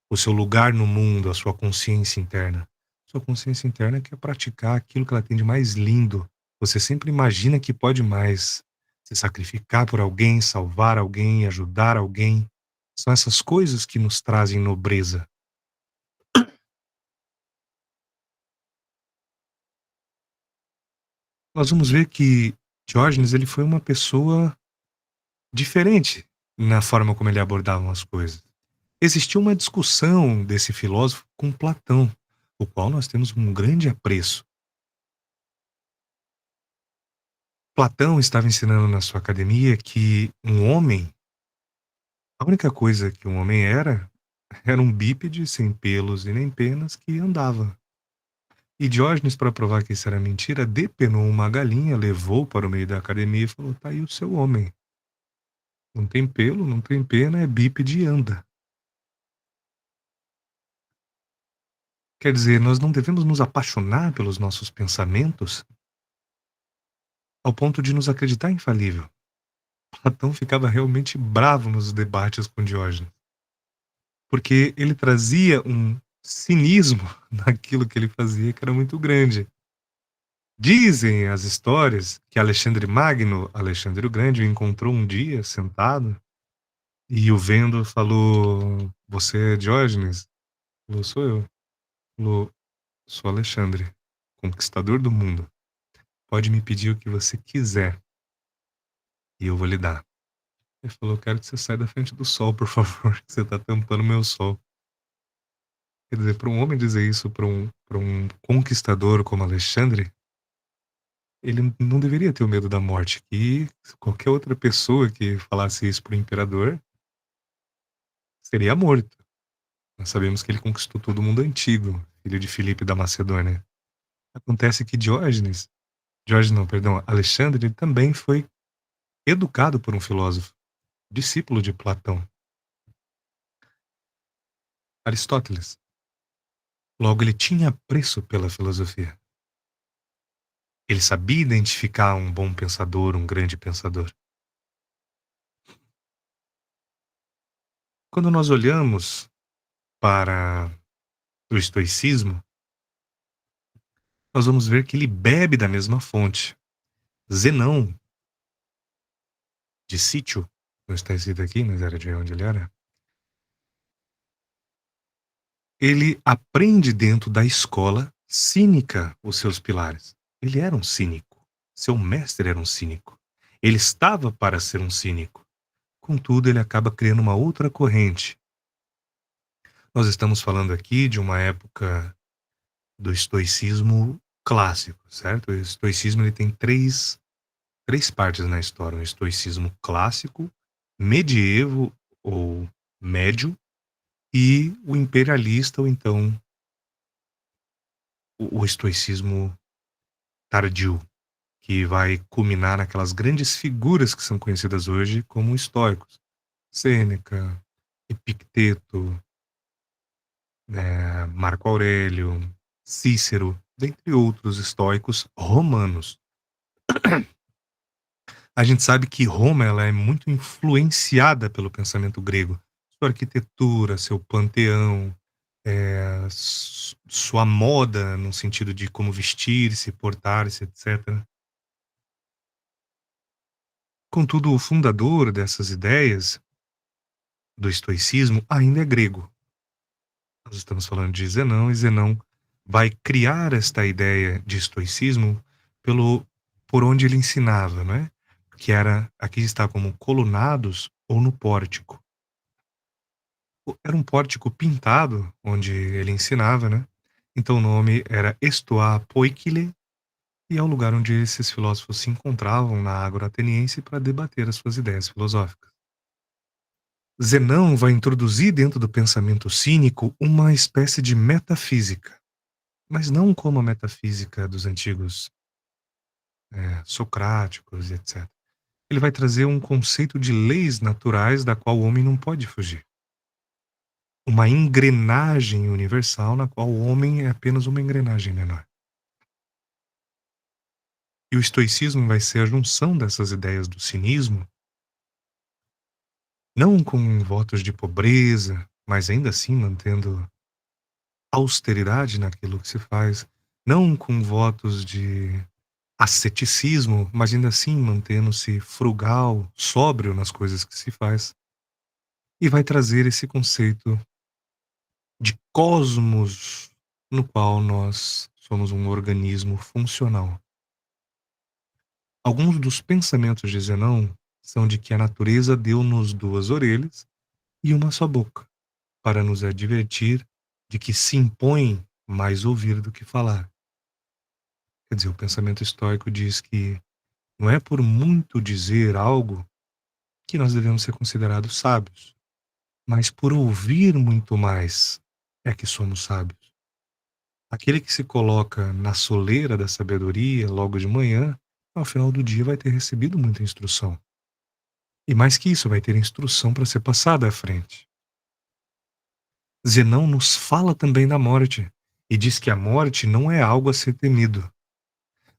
o seu lugar no mundo, a sua consciência interna. Sua consciência interna quer praticar aquilo que ela tem de mais lindo. Você sempre imagina que pode mais. Se sacrificar por alguém, salvar alguém, ajudar alguém. São essas coisas que nos trazem nobreza. Nós vamos ver que Diógenes ele foi uma pessoa diferente na forma como ele abordava as coisas. Existia uma discussão desse filósofo com Platão, o qual nós temos um grande apreço. Platão estava ensinando na sua academia que um homem, a única coisa que um homem era um bípede sem pelos e nem penas que andava. E Diógenes, para provar que isso era mentira, depenou uma galinha, levou para o meio da academia e falou: tá aí o seu homem. Não tem pelo, não tem pena, é bípede e anda. Quer dizer, nós não devemos nos apaixonar pelos nossos pensamentos ao ponto de nos acreditar infalível. Platão ficava realmente bravo nos debates com Diógenes, porque ele trazia um cinismo naquilo que ele fazia que era muito grande. Dizem as histórias que Alexandre Magno, Alexandre o Grande, o encontrou um dia sentado e o vendo falou: você é Diógenes? Falou: sou eu. Falou: sou Alexandre, conquistador do mundo. Pode me pedir o que você quiser e eu vou lhe dar. Ele falou: quero que você saia da frente do sol, por favor, que você está tampando o meu sol. Quer dizer, para um homem dizer isso para um conquistador como Alexandre, ele não deveria ter o medo da morte. Que qualquer outra pessoa que falasse isso para o imperador seria morto. Nós sabemos que ele conquistou todo mundo antigo, filho de Filipe da Macedônia. Acontece que Alexandre, ele também foi educado por um filósofo, discípulo de Platão, Aristóteles. Logo, ele tinha apreço pela filosofia. Ele sabia identificar um bom pensador, um grande pensador. Quando nós olhamos para o estoicismo, nós vamos ver que ele bebe da mesma fonte. Zenão, de Sítio, não está escrito aqui, mas era de onde ele era, ele aprende dentro da escola cínica os seus pilares. Ele era um cínico. Seu mestre era um cínico. Ele estava para ser um cínico. Contudo, ele acaba criando uma outra corrente. Nós estamos falando aqui de uma época do estoicismo clássico, certo? O estoicismo ele tem três partes na história. O estoicismo clássico, medievo ou médio, e o imperialista, ou então o estoicismo tardio, que vai culminar naquelas grandes figuras que são conhecidas hoje como estoicos. Sêneca, Epicteto, Marco Aurélio, Cícero, dentre outros estoicos romanos. A gente sabe que Roma ela é muito influenciada pelo pensamento grego. Sua arquitetura, seu panteão, sua moda, no sentido de como vestir-se, portar-se, etc. Contudo, o fundador dessas ideias do estoicismo ainda é grego. Nós estamos falando de Zenão, e Zenão vai criar esta ideia de estoicismo por onde ele ensinava, não é? Que era, aqui está como colunados ou no pórtico. Era um pórtico pintado, onde ele ensinava, né? Então o nome era Stoa Poikile, e é o lugar onde esses filósofos se encontravam na Ágora Ateniense para debater as suas ideias filosóficas. Zenão vai introduzir dentro do pensamento cínico uma espécie de metafísica, mas não como a metafísica dos antigos socráticos, etc. Ele vai trazer um conceito de leis naturais da qual o homem não pode fugir. Uma engrenagem universal na qual o homem é apenas uma engrenagem menor. E o estoicismo vai ser a junção dessas ideias do cinismo, não com votos de pobreza, mas ainda assim mantendo austeridade naquilo que se faz, não com votos de asceticismo, mas ainda assim mantendo-se frugal, sóbrio nas coisas que se faz. E vai trazer esse conceito de cosmos no qual nós somos um organismo funcional. Alguns dos pensamentos de Zenão são de que a natureza deu-nos duas orelhas e uma só boca, para nos advertir de que se impõe mais ouvir do que falar. Quer dizer, o pensamento estoico diz que não é por muito dizer algo que nós devemos ser considerados sábios, mas por ouvir muito mais é que somos sábios. Aquele que se coloca na soleira da sabedoria logo de manhã, ao final do dia vai ter recebido muita instrução. E mais que isso, vai ter instrução para ser passada à frente. Zenão nos fala também da morte e diz que a morte não é algo a ser temido,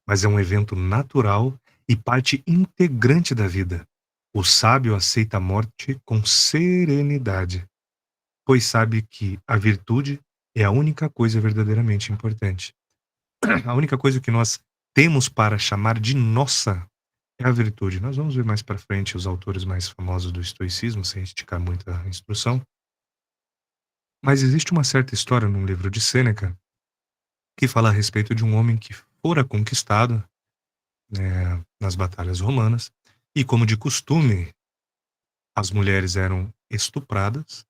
mas é um evento natural e parte integrante da vida. O sábio aceita a morte com serenidade, pois sabe que a virtude é a única coisa verdadeiramente importante. A única coisa que nós temos para chamar de nossa é a virtude. Nós vamos ver mais para frente os autores mais famosos do estoicismo, sem esticar muito a instrução. Mas existe uma certa história num livro de Sêneca que fala a respeito de um homem que fora conquistado nas batalhas romanas, e como de costume, as mulheres eram estupradas,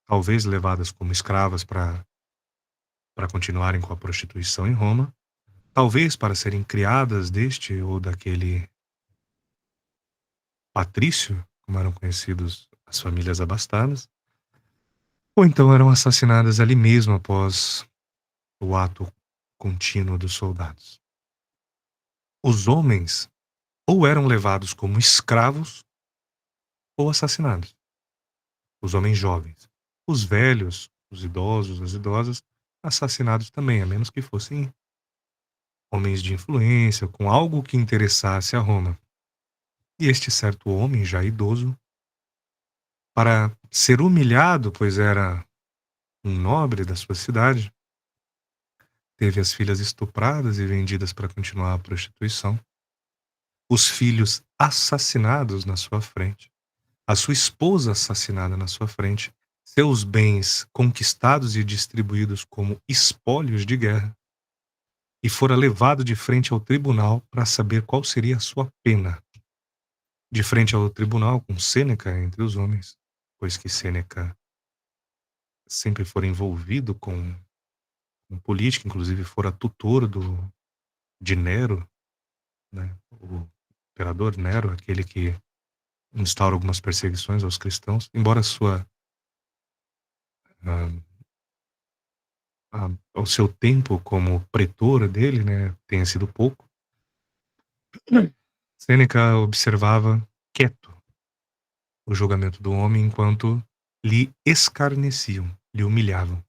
talvez levadas como escravas para continuarem com a prostituição em Roma, talvez para serem criadas deste ou daquele patrício, como eram conhecidos as famílias abastadas, ou então eram assassinadas ali mesmo após o ato contínuo dos soldados. Os homens ou eram levados como escravos ou assassinados. Os homens jovens. Os velhos, os idosos, as idosas, assassinados também, a menos que fossem homens de influência, com algo que interessasse a Roma. E este certo homem, já idoso, para ser humilhado, pois era um nobre da sua cidade, teve as filhas estupradas e vendidas para continuar a prostituição, os filhos assassinados na sua frente, a sua esposa assassinada na sua frente, seus bens conquistados e distribuídos como espólios de guerra, e fora levado de frente ao tribunal para saber qual seria a sua pena. De frente ao tribunal, com Sêneca entre os homens, pois que Sêneca sempre fora envolvido com política, inclusive fora tutor de Nero, né? O imperador Nero, aquele que instaura algumas perseguições aos cristãos, embora o seu tempo como pretor dele, né, tenha sido pouco, Sêneca observava quieto o julgamento do homem enquanto lhe escarneciam, lhe humilhavam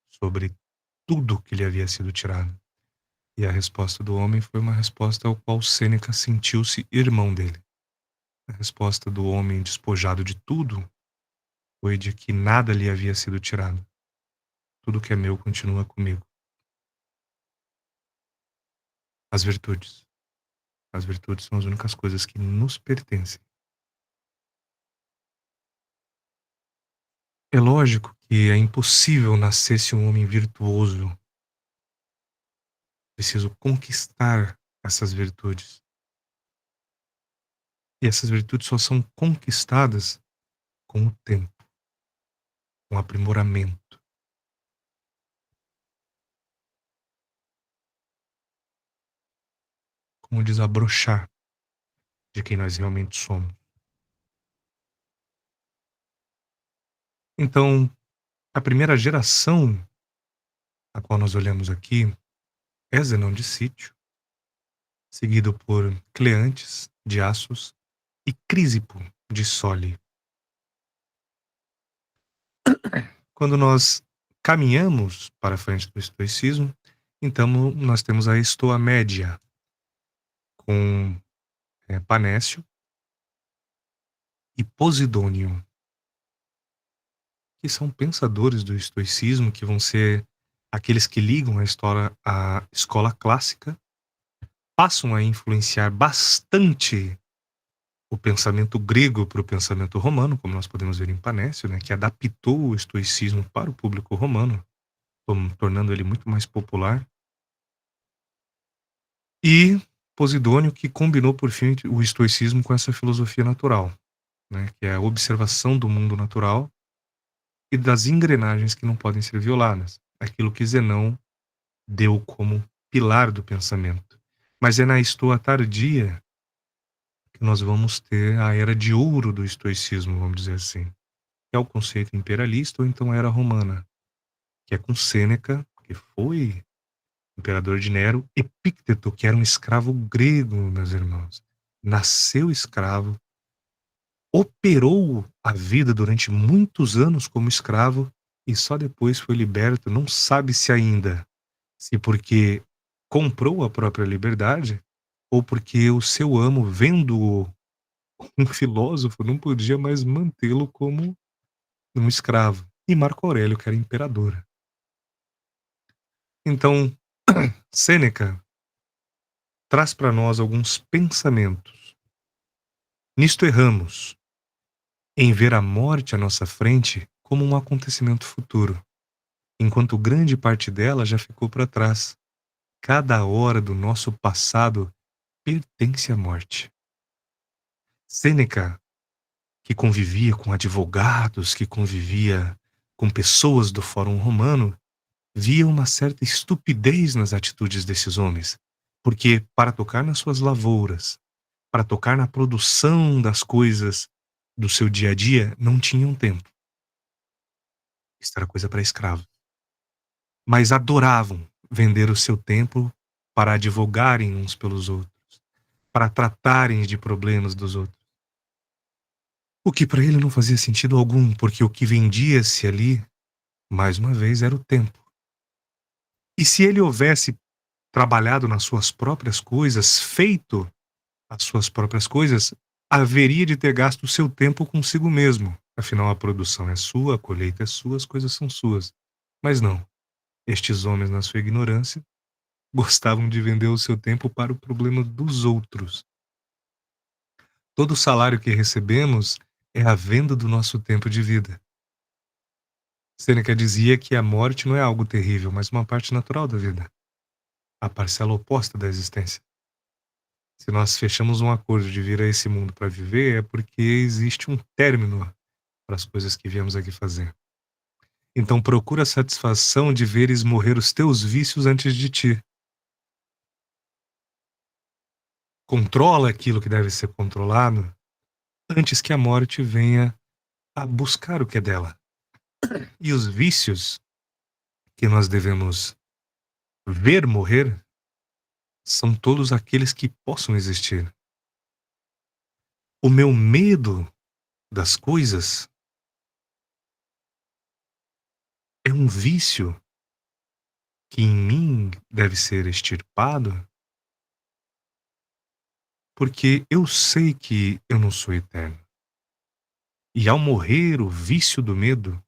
sobre tudo que lhe havia sido tirado. E a resposta do homem foi uma resposta ao qual Sêneca sentiu-se irmão dele. A resposta do homem despojado de tudo foi de que nada lhe havia sido tirado. Tudo que é meu continua comigo. As virtudes. As virtudes são as únicas coisas que nos pertencem. É lógico que é impossível nascer-se um homem virtuoso. Preciso conquistar essas virtudes. E essas virtudes só são conquistadas com o tempo, com o aprimoramento. Como desabrochar de quem nós realmente somos. Então, a primeira geração a qual nós olhamos aqui é Zenão de Cítio, seguido por Cleantes de Assos e Crísipo de Soli. Quando nós caminhamos para a frente do estoicismo, então nós temos a Estoa Média, com Panécio e Posidônio, que são pensadores do estoicismo, que vão ser aqueles que ligam a história à escola clássica, passam a influenciar bastante o pensamento grego para o pensamento romano, como nós podemos ver em Panécio, né, que adaptou o estoicismo para o público romano, tornando ele muito mais popular. E Posidônio, que combinou por fim o estoicismo com essa filosofia natural, né, que é a observação do mundo natural e das engrenagens que não podem ser violadas, aquilo que Zenão deu como pilar do pensamento. Mas é na Estoa tardia que nós vamos ter a era de ouro do estoicismo, vamos dizer assim, que é o conceito imperialista ou então a era romana, que é com Sêneca, que foi imperador de Nero, Epícteto, que era um escravo grego, meus irmãos, nasceu escravo, operou a vida durante muitos anos como escravo e só depois foi liberto, não sabe-se ainda se porque comprou a própria liberdade ou porque o seu amo, vendo-o um filósofo, não podia mais mantê-lo como um escravo. E Marco Aurélio, que era imperador. Então, Sêneca traz para nós alguns pensamentos. Nisto erramos, em ver a morte à nossa frente como um acontecimento futuro, enquanto grande parte dela já ficou para trás. Cada hora do nosso passado pertence à morte. Sêneca, que convivia com advogados, que convivia com pessoas do Fórum Romano, via uma certa estupidez nas atitudes desses homens, porque para tocar nas suas lavouras, para tocar na produção das coisas do seu dia a dia, não tinham tempo. Isso era coisa para escravo. mas adoravam vender o seu tempo para advogarem uns pelos outros, para tratarem de problemas dos outros. O que para ele não fazia sentido algum, porque o que vendia-se ali, mais uma vez, era o tempo. E se ele houvesse trabalhado nas suas próprias coisas, feito as suas próprias coisas, haveria de ter gasto o seu tempo consigo mesmo. Afinal, a produção é sua, a colheita é sua, as coisas são suas. Mas não. Estes homens, na sua ignorância, gostavam de vender o seu tempo para o problema dos outros. Todo o salário que recebemos é a venda do nosso tempo de vida. Sêneca dizia que a morte não é algo terrível, mas uma parte natural da vida. A parcela oposta da existência. Se nós fechamos um acordo de vir a esse mundo para viver, é porque existe um término para as coisas que viemos aqui fazer. Então procura a satisfação de veres morrer os teus vícios antes de ti. Controla aquilo que deve ser controlado antes que a morte venha a buscar o que é dela. E os vícios que nós devemos ver morrer são todos aqueles que possam existir. O meu medo das coisas é um vício que em mim deve ser extirpado, porque eu sei que eu não sou eterno. E ao morrer o vício do medo,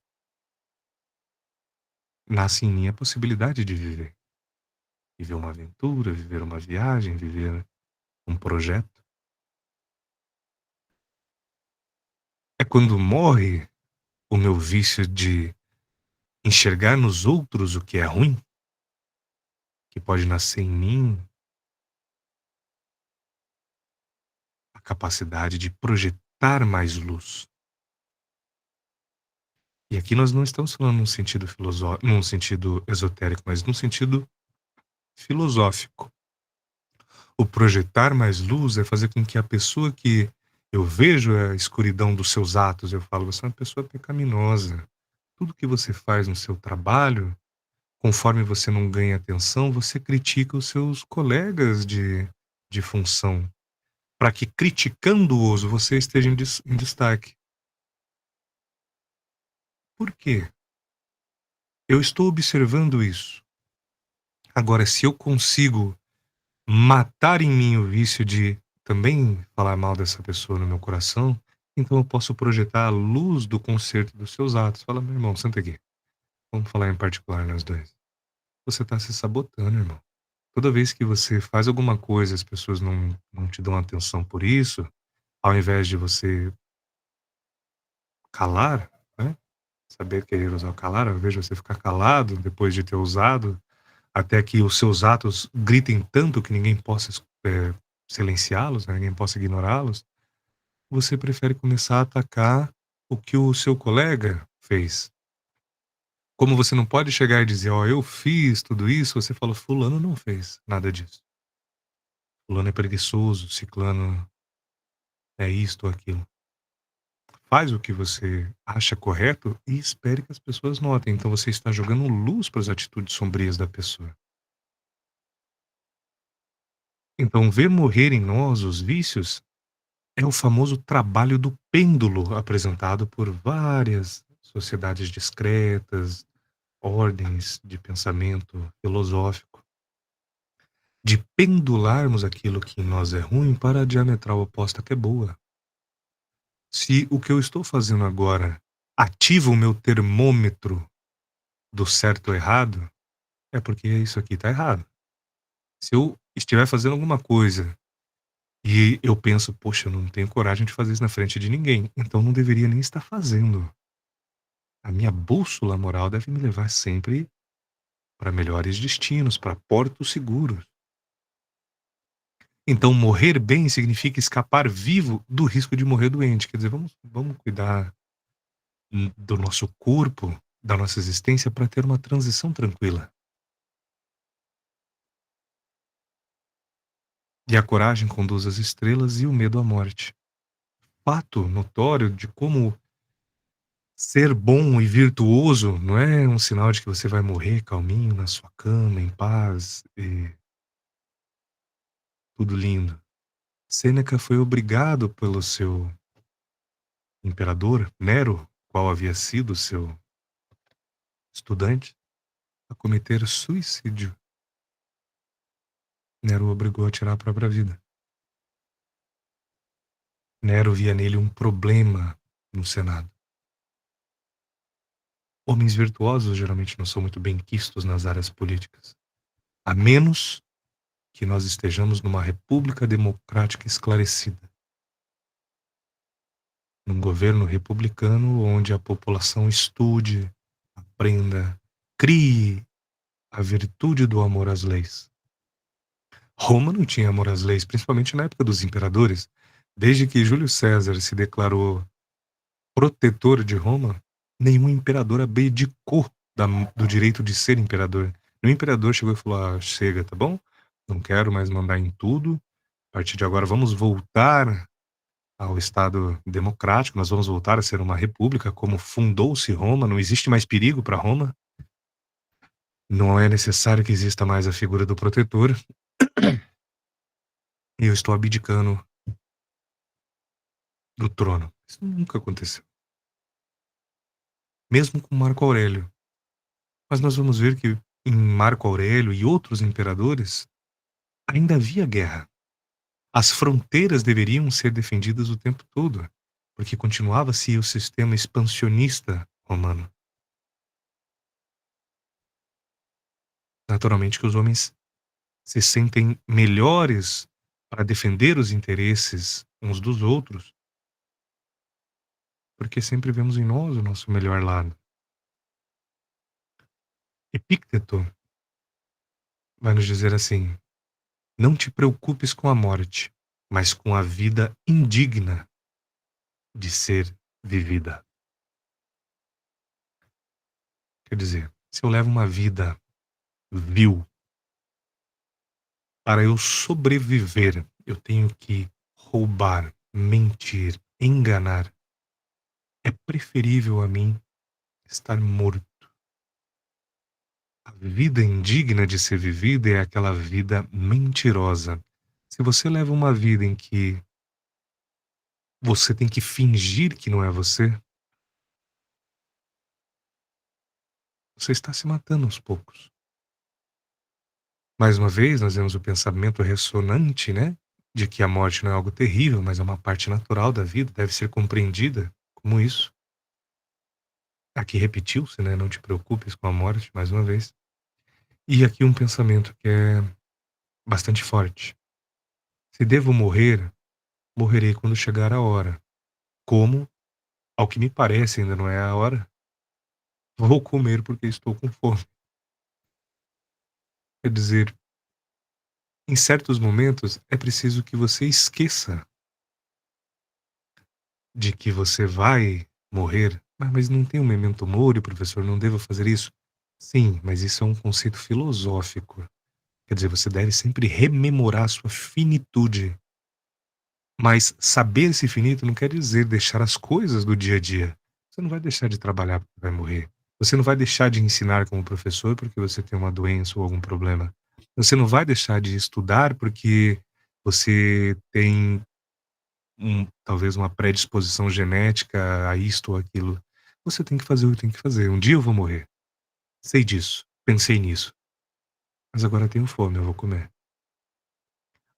nasce em mim a possibilidade de viver. Viver uma aventura, viver uma viagem, viver um projeto. É quando morre o meu vício de enxergar nos outros o que é ruim, que pode nascer em mim a capacidade de projetar mais luz. E aqui nós não estamos falando num sentido num sentido esotérico, mas num sentido filosófico. O projetar mais luz é fazer com que a pessoa que eu vejo a escuridão dos seus atos, eu falo, você é uma pessoa pecaminosa. Tudo que você faz no seu trabalho, conforme você não ganha atenção, você critica os seus colegas de função, para que criticando-os você esteja em destaque. Por quê? Eu estou observando isso. Agora, se eu consigo matar em mim o vício de também falar mal dessa pessoa no meu coração, então eu posso projetar a luz do concerto dos seus atos. Fala, meu irmão, senta aqui. Vamos falar em particular nós dois. Você está se sabotando, irmão. Toda vez que você faz alguma coisa, as pessoas não te dão atenção por isso, ao invés de você calar, né? Saber querer usar o calar, ao invés de você ficar calado depois de ter usado, até que os seus atos gritem tanto que ninguém possa silenciá-los, né? Ninguém possa ignorá-los, você prefere começar a atacar o que o seu colega fez. Como você não pode chegar e dizer, ó, eu fiz tudo isso, você fala, fulano não fez nada disso. Fulano é preguiçoso, ciclano é isto ou aquilo. Faz o que você acha correto e espere que as pessoas notem. Então você está jogando luz para as atitudes sombrias da pessoa. Então ver morrer em nós os vícios é o famoso trabalho do pêndulo apresentado por várias sociedades discretas, ordens de pensamento filosófico, de pendularmos aquilo que em nós é ruim para a diametral oposta que é boa. Se o que eu estou fazendo agora ativa o meu termômetro do certo ou errado, é porque isso aqui está errado. Se eu estiver fazendo alguma coisa e eu penso, poxa, eu não tenho coragem de fazer isso na frente de ninguém, então não deveria nem estar fazendo. A minha bússola moral deve me levar sempre para melhores destinos, para portos seguros. Então, morrer bem significa escapar vivo do risco de morrer doente. Quer dizer, vamos cuidar do nosso corpo, da nossa existência, para ter uma transição tranquila. E a coragem conduz às estrelas e o medo à morte. Fato notório de como Ser bom e virtuoso não é um sinal de que você vai morrer calminho na sua cama, em paz e tudo lindo. Sêneca foi obrigado pelo seu imperador, Nero, qual havia sido seu estudante, a cometer suicídio. Nero o obrigou a tirar a própria vida. Nero via nele um problema no Senado. Homens virtuosos geralmente não são muito bem quistos nas áreas políticas, a menos que nós estejamos numa república democrática esclarecida, num governo republicano onde a população estude, aprenda, crie a virtude do amor às leis. Roma não tinha amor às leis, principalmente na época dos imperadores. Desde que Júlio César se declarou protetor de Roma, nenhum imperador abdicou do direito de ser imperador. Nenhum imperador chegou e falou: ah, chega, tá bom? Não quero mais mandar em tudo. A partir de agora vamos voltar ao Estado democrático, nós vamos voltar a ser uma república, como fundou-se Roma, não existe mais perigo para Roma. Não é necessário que exista mais a figura do protetor. E eu estou abdicando do trono. Isso nunca aconteceu. Mesmo com Marco Aurélio. Mas nós vamos ver que em Marco Aurélio e outros imperadores ainda havia guerra. As fronteiras deveriam ser defendidas o tempo todo, porque continuava-se o sistema expansionista romano. Naturalmente que os homens se sentem melhores para defender os interesses uns dos outros, porque sempre vemos em nós o nosso melhor lado. Epícteto vai nos dizer assim: não te preocupes com a morte, mas com a vida indigna de ser vivida. Quer dizer, se eu levo uma vida vil, para eu sobreviver, eu tenho que roubar, mentir, enganar. É preferível a mim estar morto. A vida indigna de ser vivida é aquela vida mentirosa. Se você leva uma vida em que você tem que fingir que não é você, você está se matando aos poucos. Mais uma vez, nós vemos o pensamento ressonante, né? De que a morte não é algo terrível, mas é uma parte natural da vida, deve ser compreendida como isso. Aqui repetiu-se, né? Não te preocupes com a morte, mais uma vez. E aqui um pensamento que é bastante forte. Se devo morrer, morrerei quando chegar a hora. Como, ao que me parece, ainda não é a hora, vou comer porque estou com fome. Quer dizer, em certos momentos é preciso que você esqueça de que você vai morrer. Mas não tem um memento mori, professor, não devo fazer isso? Sim, mas isso é um conceito filosófico. Quer dizer, você deve sempre rememorar sua finitude. Mas saber esse finito não quer dizer deixar as coisas do dia a dia. Você não vai deixar de trabalhar porque vai morrer. Você não vai deixar de ensinar como professor porque você tem uma doença ou algum problema. Você não vai deixar de estudar porque você tem talvez uma predisposição genética a isto ou aquilo. Você tem que fazer o que tem que fazer. Um dia eu vou morrer. Sei disso. Pensei nisso. Mas agora eu tenho fome, eu vou comer.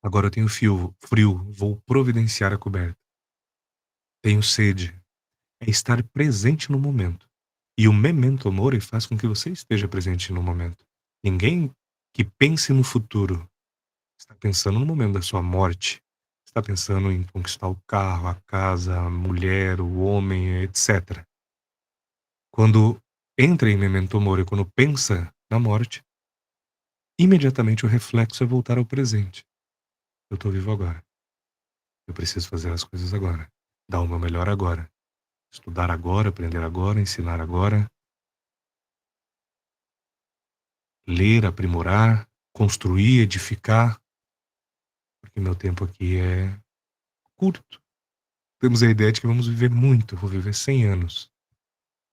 Agora eu tenho frio, vou providenciar a coberta. Tenho sede. É estar presente no momento. E o memento mori faz com que você esteja presente no momento. Ninguém que pense no futuro está pensando no momento da sua morte. Está pensando em conquistar o carro, a casa, a mulher, o homem, etc. Quando entra em memento mori, quando pensa na morte, imediatamente o reflexo é voltar ao presente. Eu estou vivo agora. Eu preciso fazer as coisas agora. Dar o meu melhor agora. Estudar agora, aprender agora, ensinar agora. Ler, aprimorar, construir, edificar. Porque meu tempo aqui é curto. Temos a ideia de que vamos viver muito. Vou viver 100 anos.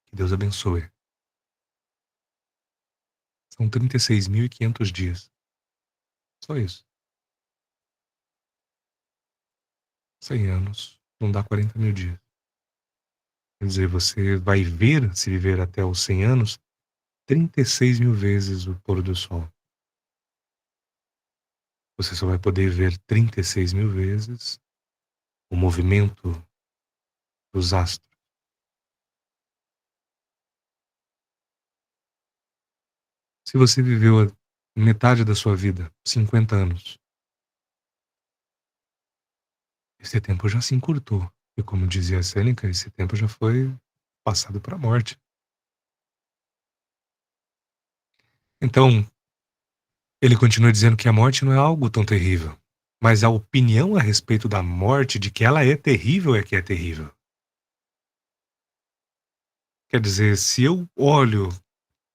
Que Deus abençoe. São 36.500 dias. Só isso. 100 anos não dá 40 mil dias. Quer dizer, você vai ver, se viver até os 100 anos, 36 mil vezes o pôr do sol. Você só vai poder ver 36 mil vezes o movimento dos astros. Se você viveu a metade da sua vida, 50 anos, esse tempo já se encurtou. E como dizia a Sêneca, esse tempo já foi passado para a morte. Então, ele continua dizendo que a morte não é algo tão terrível, mas a opinião a respeito da morte, de que ela é terrível, é que é terrível. Quer dizer, se eu olho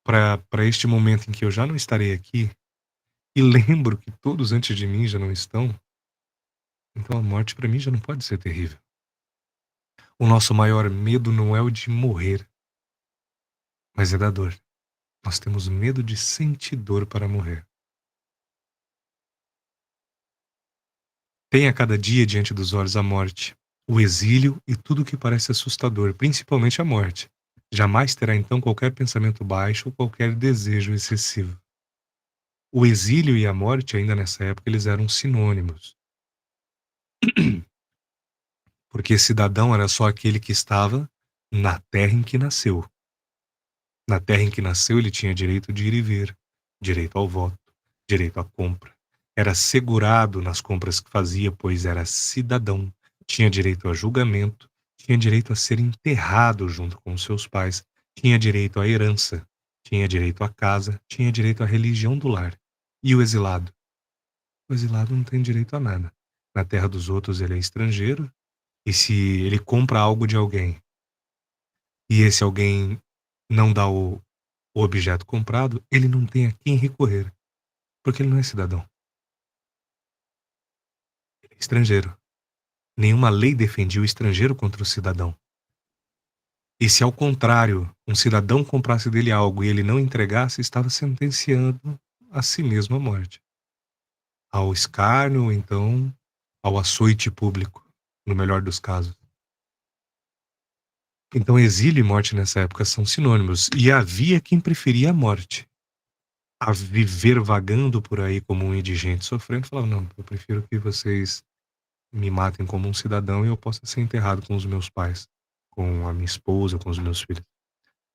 para este momento em que eu já não estarei aqui e lembro que todos antes de mim já não estão, então a morte para mim já não pode ser terrível. O nosso maior medo não é o de morrer, mas é da dor. Nós temos medo de sentir dor para morrer. Tem a cada dia diante dos olhos a morte, o exílio e tudo o que parece assustador, principalmente a morte. Jamais terá então qualquer pensamento baixo ou qualquer desejo excessivo. O exílio e a morte, ainda nessa época, eles eram sinônimos. Porque cidadão era só aquele que estava na terra em que nasceu. Na terra em que nasceu, ele tinha direito de ir e vir, direito ao voto, direito à compra. Era assegurado nas compras que fazia, pois era cidadão. Tinha direito a julgamento, tinha direito a ser enterrado junto com os seus pais, tinha direito à herança, tinha direito à casa, tinha direito à religião do lar. E o exilado? O exilado não tem direito a nada. Na terra dos outros ele é estrangeiro, e se ele compra algo de alguém, e esse alguém não dá o objeto comprado, ele não tem a quem recorrer, porque ele não é cidadão. Ele é estrangeiro. Nenhuma lei defendia o estrangeiro contra o cidadão. E se ao contrário, um cidadão comprasse dele algo e ele não entregasse, estava sentenciando a si mesmo à morte. Ao escárnio, ou então ao açoite público, no melhor dos casos. Então exílio e morte nessa época são sinônimos, e havia quem preferia a morte a viver vagando por aí como um indigente sofrendo. Falava, não, eu prefiro que vocês me matem como um cidadão e eu possa ser enterrado com os meus pais, com a minha esposa, com os meus filhos.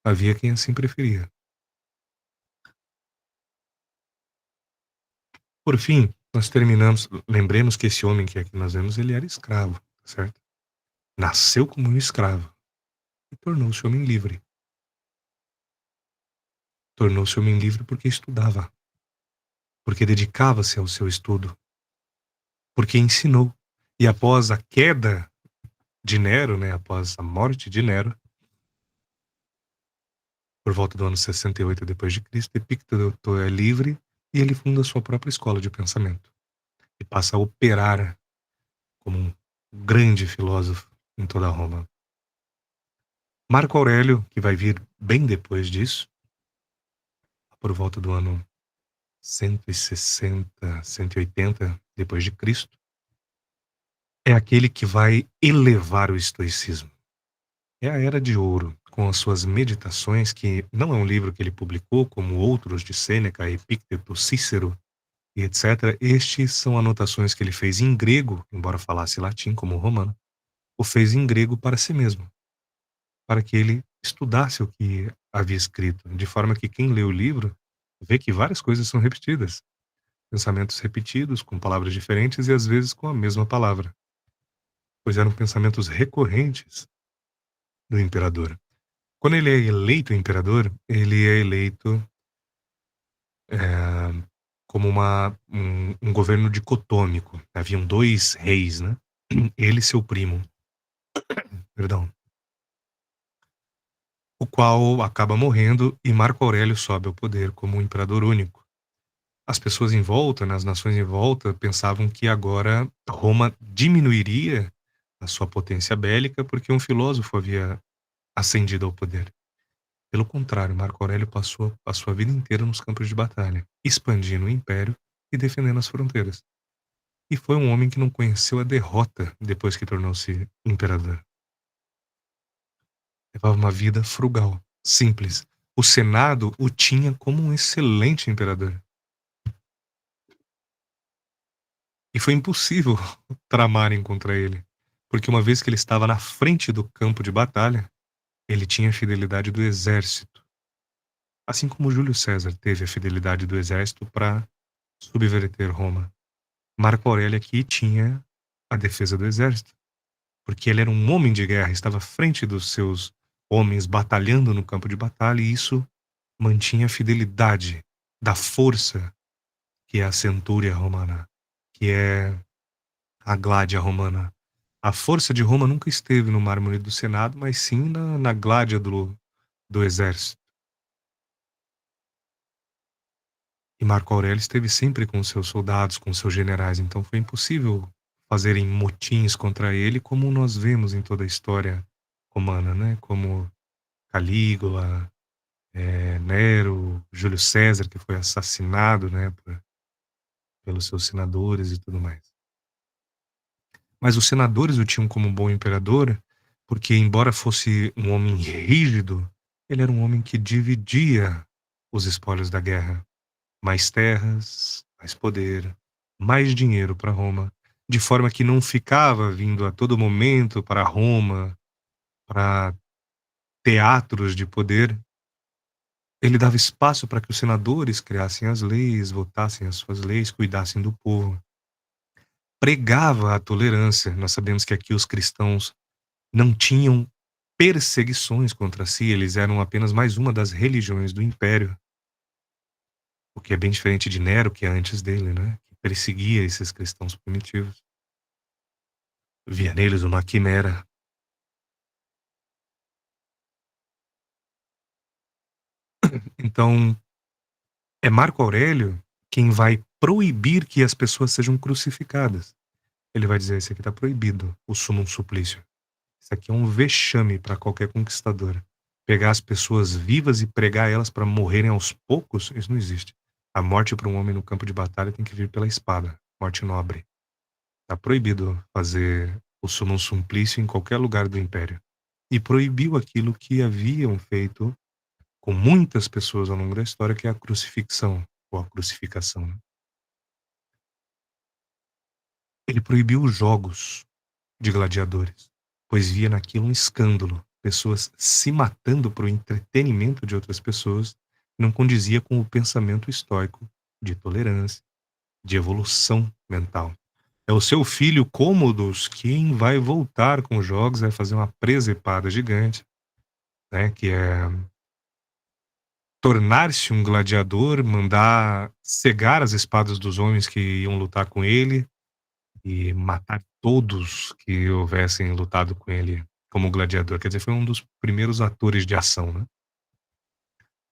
Havia quem assim preferia. Por fim, nós terminamos, lembremos que esse homem que aqui nós vemos, ele era escravo, certo? Nasceu como um escravo e tornou-se homem livre. Tornou-se homem livre porque estudava, porque dedicava-se ao seu estudo, porque ensinou. E após a queda de Nero, né, após a morte de Nero, por volta do ano 68 depois de Cristo, Epicteto é livre e ele funda sua própria escola de pensamento e passa a operar como um grande filósofo em toda Roma. Marco Aurélio, que vai vir bem depois disso, por volta do ano 160, 180 depois de Cristo, é aquele que vai elevar o estoicismo. É a Era de Ouro, com as suas meditações, que não é um livro que ele publicou, como outros de Sêneca, Epicteto, Cícero e etc. Estes são anotações que ele fez em grego, embora falasse latim como romano, o fez em grego para si mesmo, para que ele estudasse o que havia escrito, de forma que quem lê o livro vê que várias coisas são repetidas, pensamentos repetidos, com palavras diferentes e às vezes com a mesma palavra, pois eram pensamentos recorrentes do imperador. Quando ele é eleito imperador, ele é eleito como um governo dicotômico. Haviam dois reis, né? Ele e seu primo, perdão, o qual acaba morrendo e Marco Aurélio sobe ao poder como um imperador único. As pessoas em volta, nas nações em volta, pensavam que agora Roma diminuiria a sua potência bélica porque um filósofo havia ascendido ao poder. Pelo contrário, Marco Aurélio passou a sua vida inteira nos campos de batalha, expandindo o império e defendendo as fronteiras. E foi um homem que não conheceu a derrota depois que tornou-se imperador. Levava uma vida frugal, simples. O Senado o tinha como um excelente imperador. E foi impossível tramarem contra ele, porque uma vez que ele estava na frente do campo de batalha, ele tinha a fidelidade do exército. Assim como Júlio César teve a fidelidade do exército para subverter Roma. Marco Aurélio aqui tinha a defesa do exército, porque ele era um homem de guerra, estava à frente dos seus homens batalhando no campo de batalha, e isso mantinha a fidelidade da força que é a centúria romana, que é a gládia romana. A força de Roma nunca esteve no mármore do Senado, mas sim na gládia do exército. E Marco Aurélio esteve sempre com seus soldados, com seus generais, então foi impossível fazerem motins contra ele, como nós vemos em toda a história romana, né? Como Calígula, Nero, Júlio César, que foi assassinado, né, pelos seus senadores e tudo mais. Mas os senadores o tinham como bom imperador, porque, embora fosse um homem rígido, ele era um homem que dividia os espólios da guerra. Mais terras, mais poder, mais dinheiro para Roma, de forma que não ficava vindo a todo momento para Roma, para teatros de poder. Ele dava espaço para que os senadores criassem as leis, votassem as suas leis, cuidassem do povo. Pregava a tolerância. Nós sabemos que aqui os cristãos não tinham perseguições contra si, eles eram apenas mais uma das religiões do império. O que é bem diferente de Nero, que é antes dele, né? Que perseguia esses cristãos primitivos. Via neles uma quimera. Então, é Marco Aurélio quem vai proibir que as pessoas sejam crucificadas. Ele vai dizer: isso aqui está proibido, o summum suplício. Isso aqui é um vexame para qualquer conquistador. Pegar as pessoas vivas e pregar elas para morrerem aos poucos, isso não existe. A morte para um homem no campo de batalha tem que vir pela espada, morte nobre. Está proibido fazer o summum suplício em qualquer lugar do império. E proibiu aquilo que haviam feito com muitas pessoas ao longo da história, que é a crucifixão, ou a crucificação. Ele proibiu os jogos de gladiadores, pois via naquilo um escândalo. Pessoas se matando para o entretenimento de outras pessoas não condizia com o pensamento estoico de tolerância, de evolução mental. É o seu filho Cômodos quem vai voltar com os jogos, vai fazer uma presepada gigante, né, que é tornar-se um gladiador, mandar cegar as espadas dos homens que iam lutar com ele e matar todos que houvessem lutado com ele como gladiador. Quer dizer, foi um dos primeiros atores de ação, né?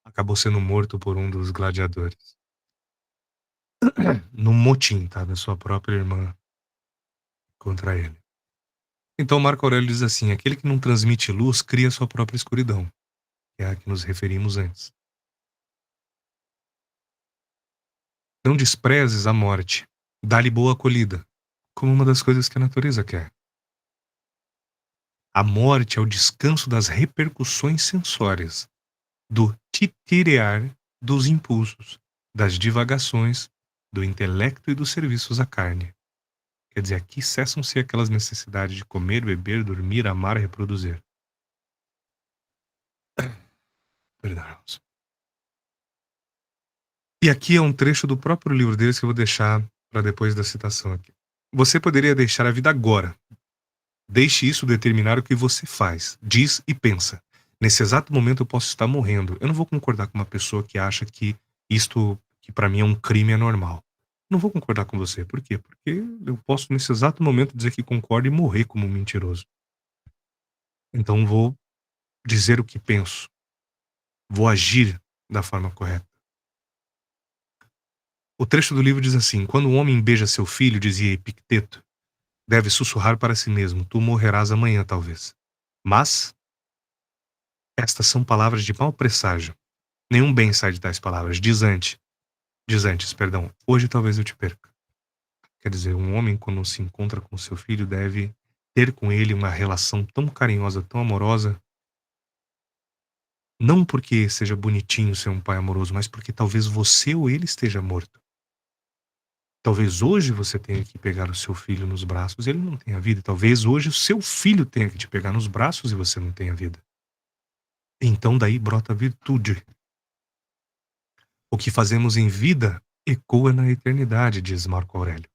Acabou sendo morto por um dos gladiadores. No motim, tá? Da sua própria irmã contra ele. Então Marco Aurélio diz assim: aquele que não transmite luz cria sua própria escuridão, que é a que nos referimos antes. Não desprezes a morte, dá-lhe boa acolhida, como uma das coisas que a natureza quer. A morte é o descanso das repercussões sensórias, do titirear dos impulsos, das divagações, do intelecto e dos serviços à carne. Quer dizer, aqui cessam-se aquelas necessidades de comer, beber, dormir, amar e reproduzir. Perdão. E aqui é um trecho do próprio livro deles que eu vou deixar para depois da citação aqui. Você poderia deixar a vida agora. Deixe isso determinar o que você faz, diz e pensa. Nesse exato momento eu posso estar morrendo. Eu não vou concordar com uma pessoa que acha que isto, que para mim é um crime, é normal. Não vou concordar com você. Por quê? Porque eu posso nesse exato momento dizer que concordo e morrer como um mentiroso. Então vou dizer o que penso. Vou agir da forma correta. O trecho do livro diz assim: quando um homem beija seu filho, dizia Epicteto, deve sussurrar para si mesmo: tu morrerás amanhã, talvez. Mas Estas são palavras de mau presságio. Nenhum bem sai de tais palavras. Diz antes, perdão, hoje talvez eu te perca. Quer dizer, um homem, quando se encontra com seu filho, deve ter com ele uma relação tão carinhosa, tão amorosa, não porque seja bonitinho ser um pai amoroso, mas porque talvez você ou ele esteja morto. Talvez hoje você tenha que pegar o seu filho nos braços e ele não tenha vida. Talvez hoje o seu filho tenha que te pegar nos braços e você não tenha vida. Então daí brota a virtude. O que fazemos em vida ecoa na eternidade, diz Marco Aurélio.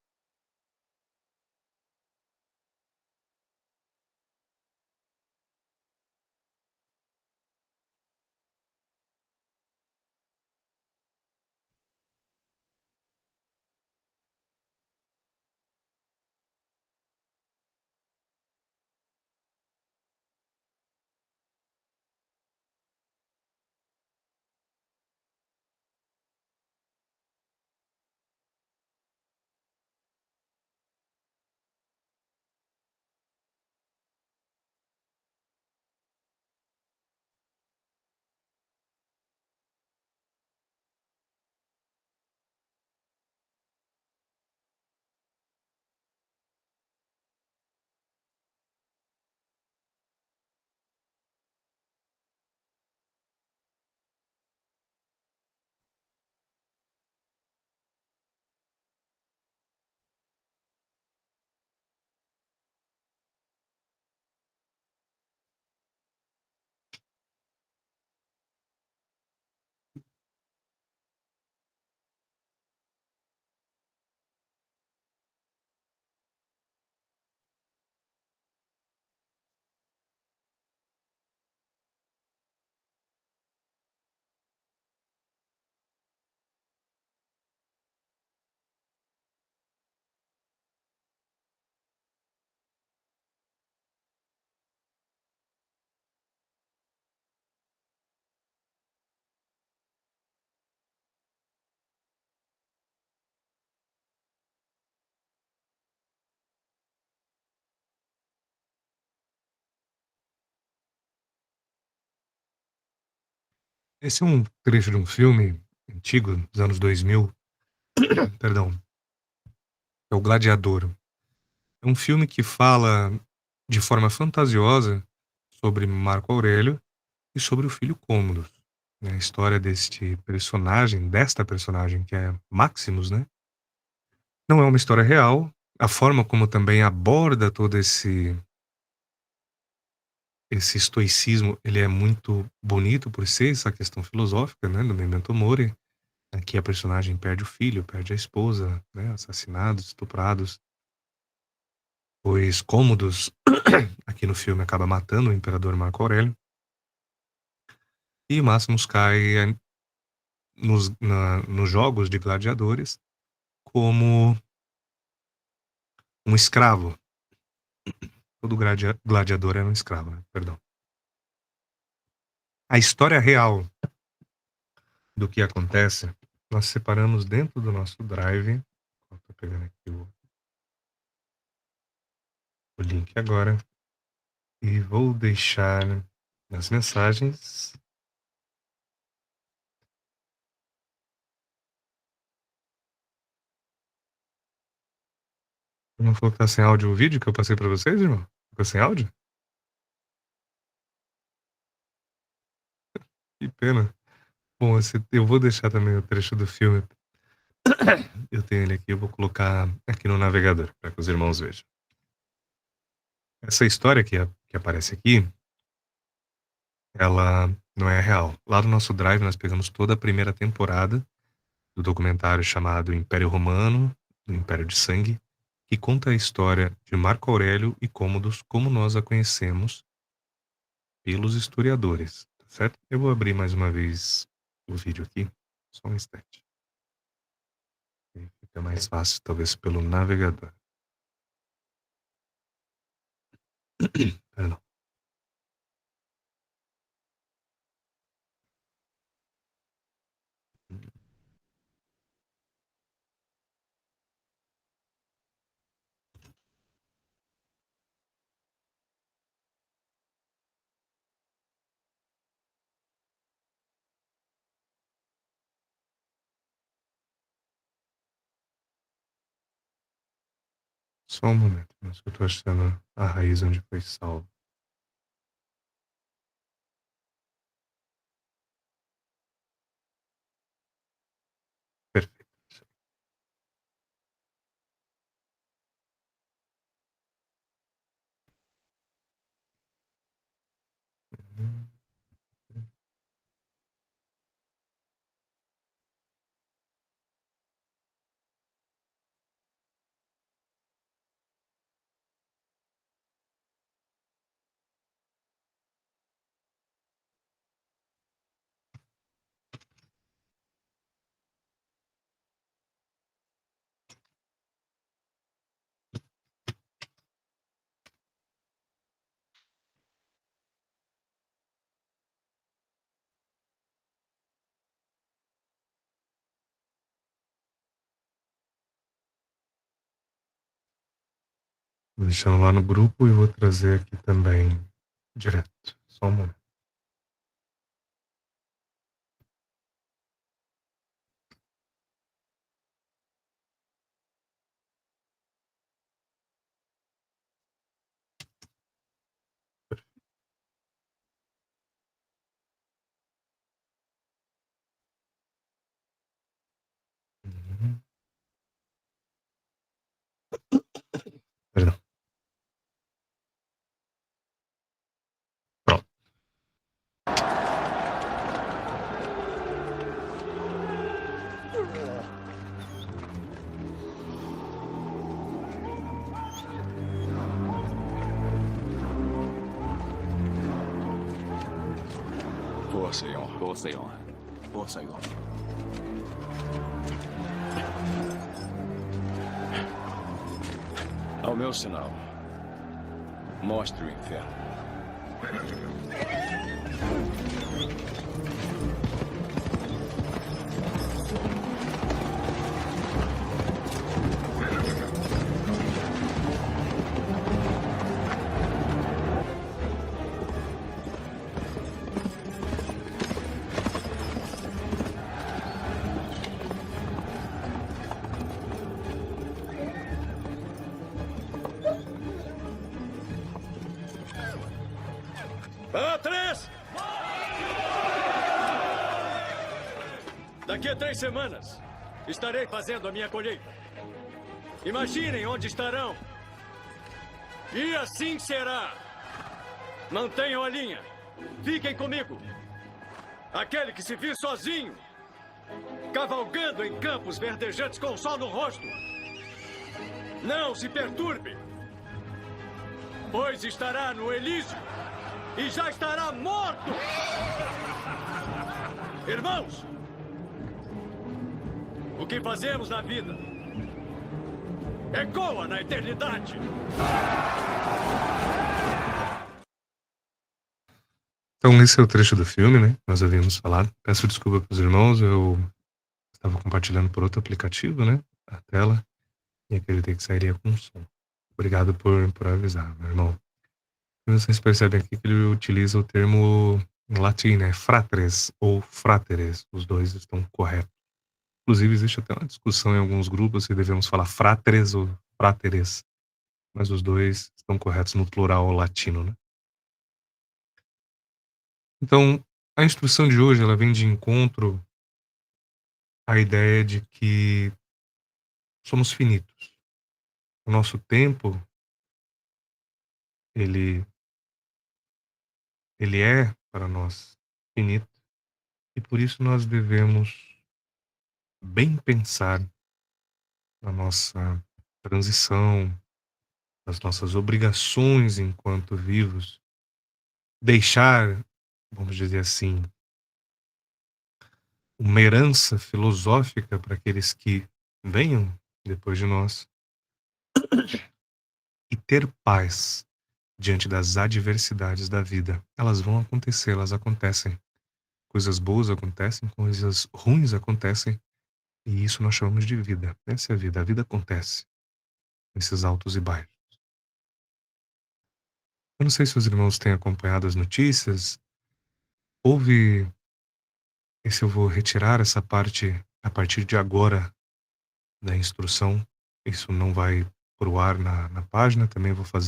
Esse é um trecho de um filme antigo, dos anos 2000, perdão, é o Gladiador. É um filme que fala de forma fantasiosa sobre Marco Aurélio e sobre o filho Cômodo. A história desta personagem que é Maximus, né? Não é uma história real. A forma como também aborda todo esse estoicismo, ele é muito bonito por ser essa questão filosófica, né, do Memento Mori. Aqui a personagem perde o filho, perde a esposa, né, assassinados, estuprados. Pois Cômodos, aqui no filme, acaba matando o imperador Marco Aurélio. E Maximus cai nos jogos de gladiadores como um escravo. Todo gladiador era um escravo, né? Perdão. A história real do que acontece, nós separamos dentro do nosso drive. Estou pegando aqui o link agora. E vou deixar nas mensagens. Não falou que tá sem áudio o vídeo que eu passei para vocês, irmão? Ficou sem áudio? Que pena. Bom, eu vou deixar também o trecho do filme. Eu tenho ele aqui, eu vou colocar aqui no navegador, para que os irmãos vejam. Essa história que aparece aqui, ela não é real. Lá no nosso drive, nós pegamos toda a primeira temporada do documentário chamado Império Romano, do Império de Sangue, que conta a história de Marco Aurélio e Cômodos como nós a conhecemos pelos historiadores, tá certo? Eu vou abrir mais uma vez o vídeo aqui, só um instante. Fica mais fácil, talvez, pelo navegador. Perdão. Só um momento, mas eu tô achando a raiz onde foi salvo. Perfeito. Uhum. Vou deixando lá no grupo e vou trazer aqui também direto. Só um momento. Uhum. Perdão. Pronto. Força e honra. Força e honra. Força e honra. Ao meu sinal, mostre o inferno. Três! Daqui a 3 semanas, estarei fazendo a minha colheita. Imaginem onde estarão. E assim será. Mantenham a linha. Fiquem comigo. Aquele que se vir sozinho, cavalgando em campos verdejantes com o sol no rosto, não se perturbe, pois estará no Elísio. E já estará morto! Irmãos, o que fazemos na vida ecoa na eternidade. Então, esse é o trecho do filme, né? Nós havíamos falado. Peço desculpa para os irmãos, eu estava compartilhando por outro aplicativo, né? A tela, e acreditei que sairia com som. Obrigado por avisar, meu irmão. E vocês percebem aqui que ele utiliza o termo em latim, né? Fratres ou frateres. Os dois estão corretos. Inclusive, existe até uma discussão em alguns grupos se devemos falar fratres ou frateres. Mas os dois estão corretos no plural latino, né? Então, a instrução de hoje, ela vem de encontro à ideia de que somos finitos. O nosso tempo, ele é, para nós, finito. E por isso nós devemos bem pensar na nossa transição, nas nossas obrigações enquanto vivos, deixar, vamos dizer assim, uma herança filosófica para aqueles que venham depois de nós e ter paz diante das adversidades da vida. Elas vão acontecer, elas acontecem. Coisas boas acontecem, coisas ruins acontecem, e isso nós chamamos de vida. Essa é a vida acontece, esses altos e baixos. Eu não sei se os irmãos têm acompanhado as notícias, houve, esse eu vou retirar essa parte a partir de agora da instrução, isso não vai pro ar na página. Também vou fazer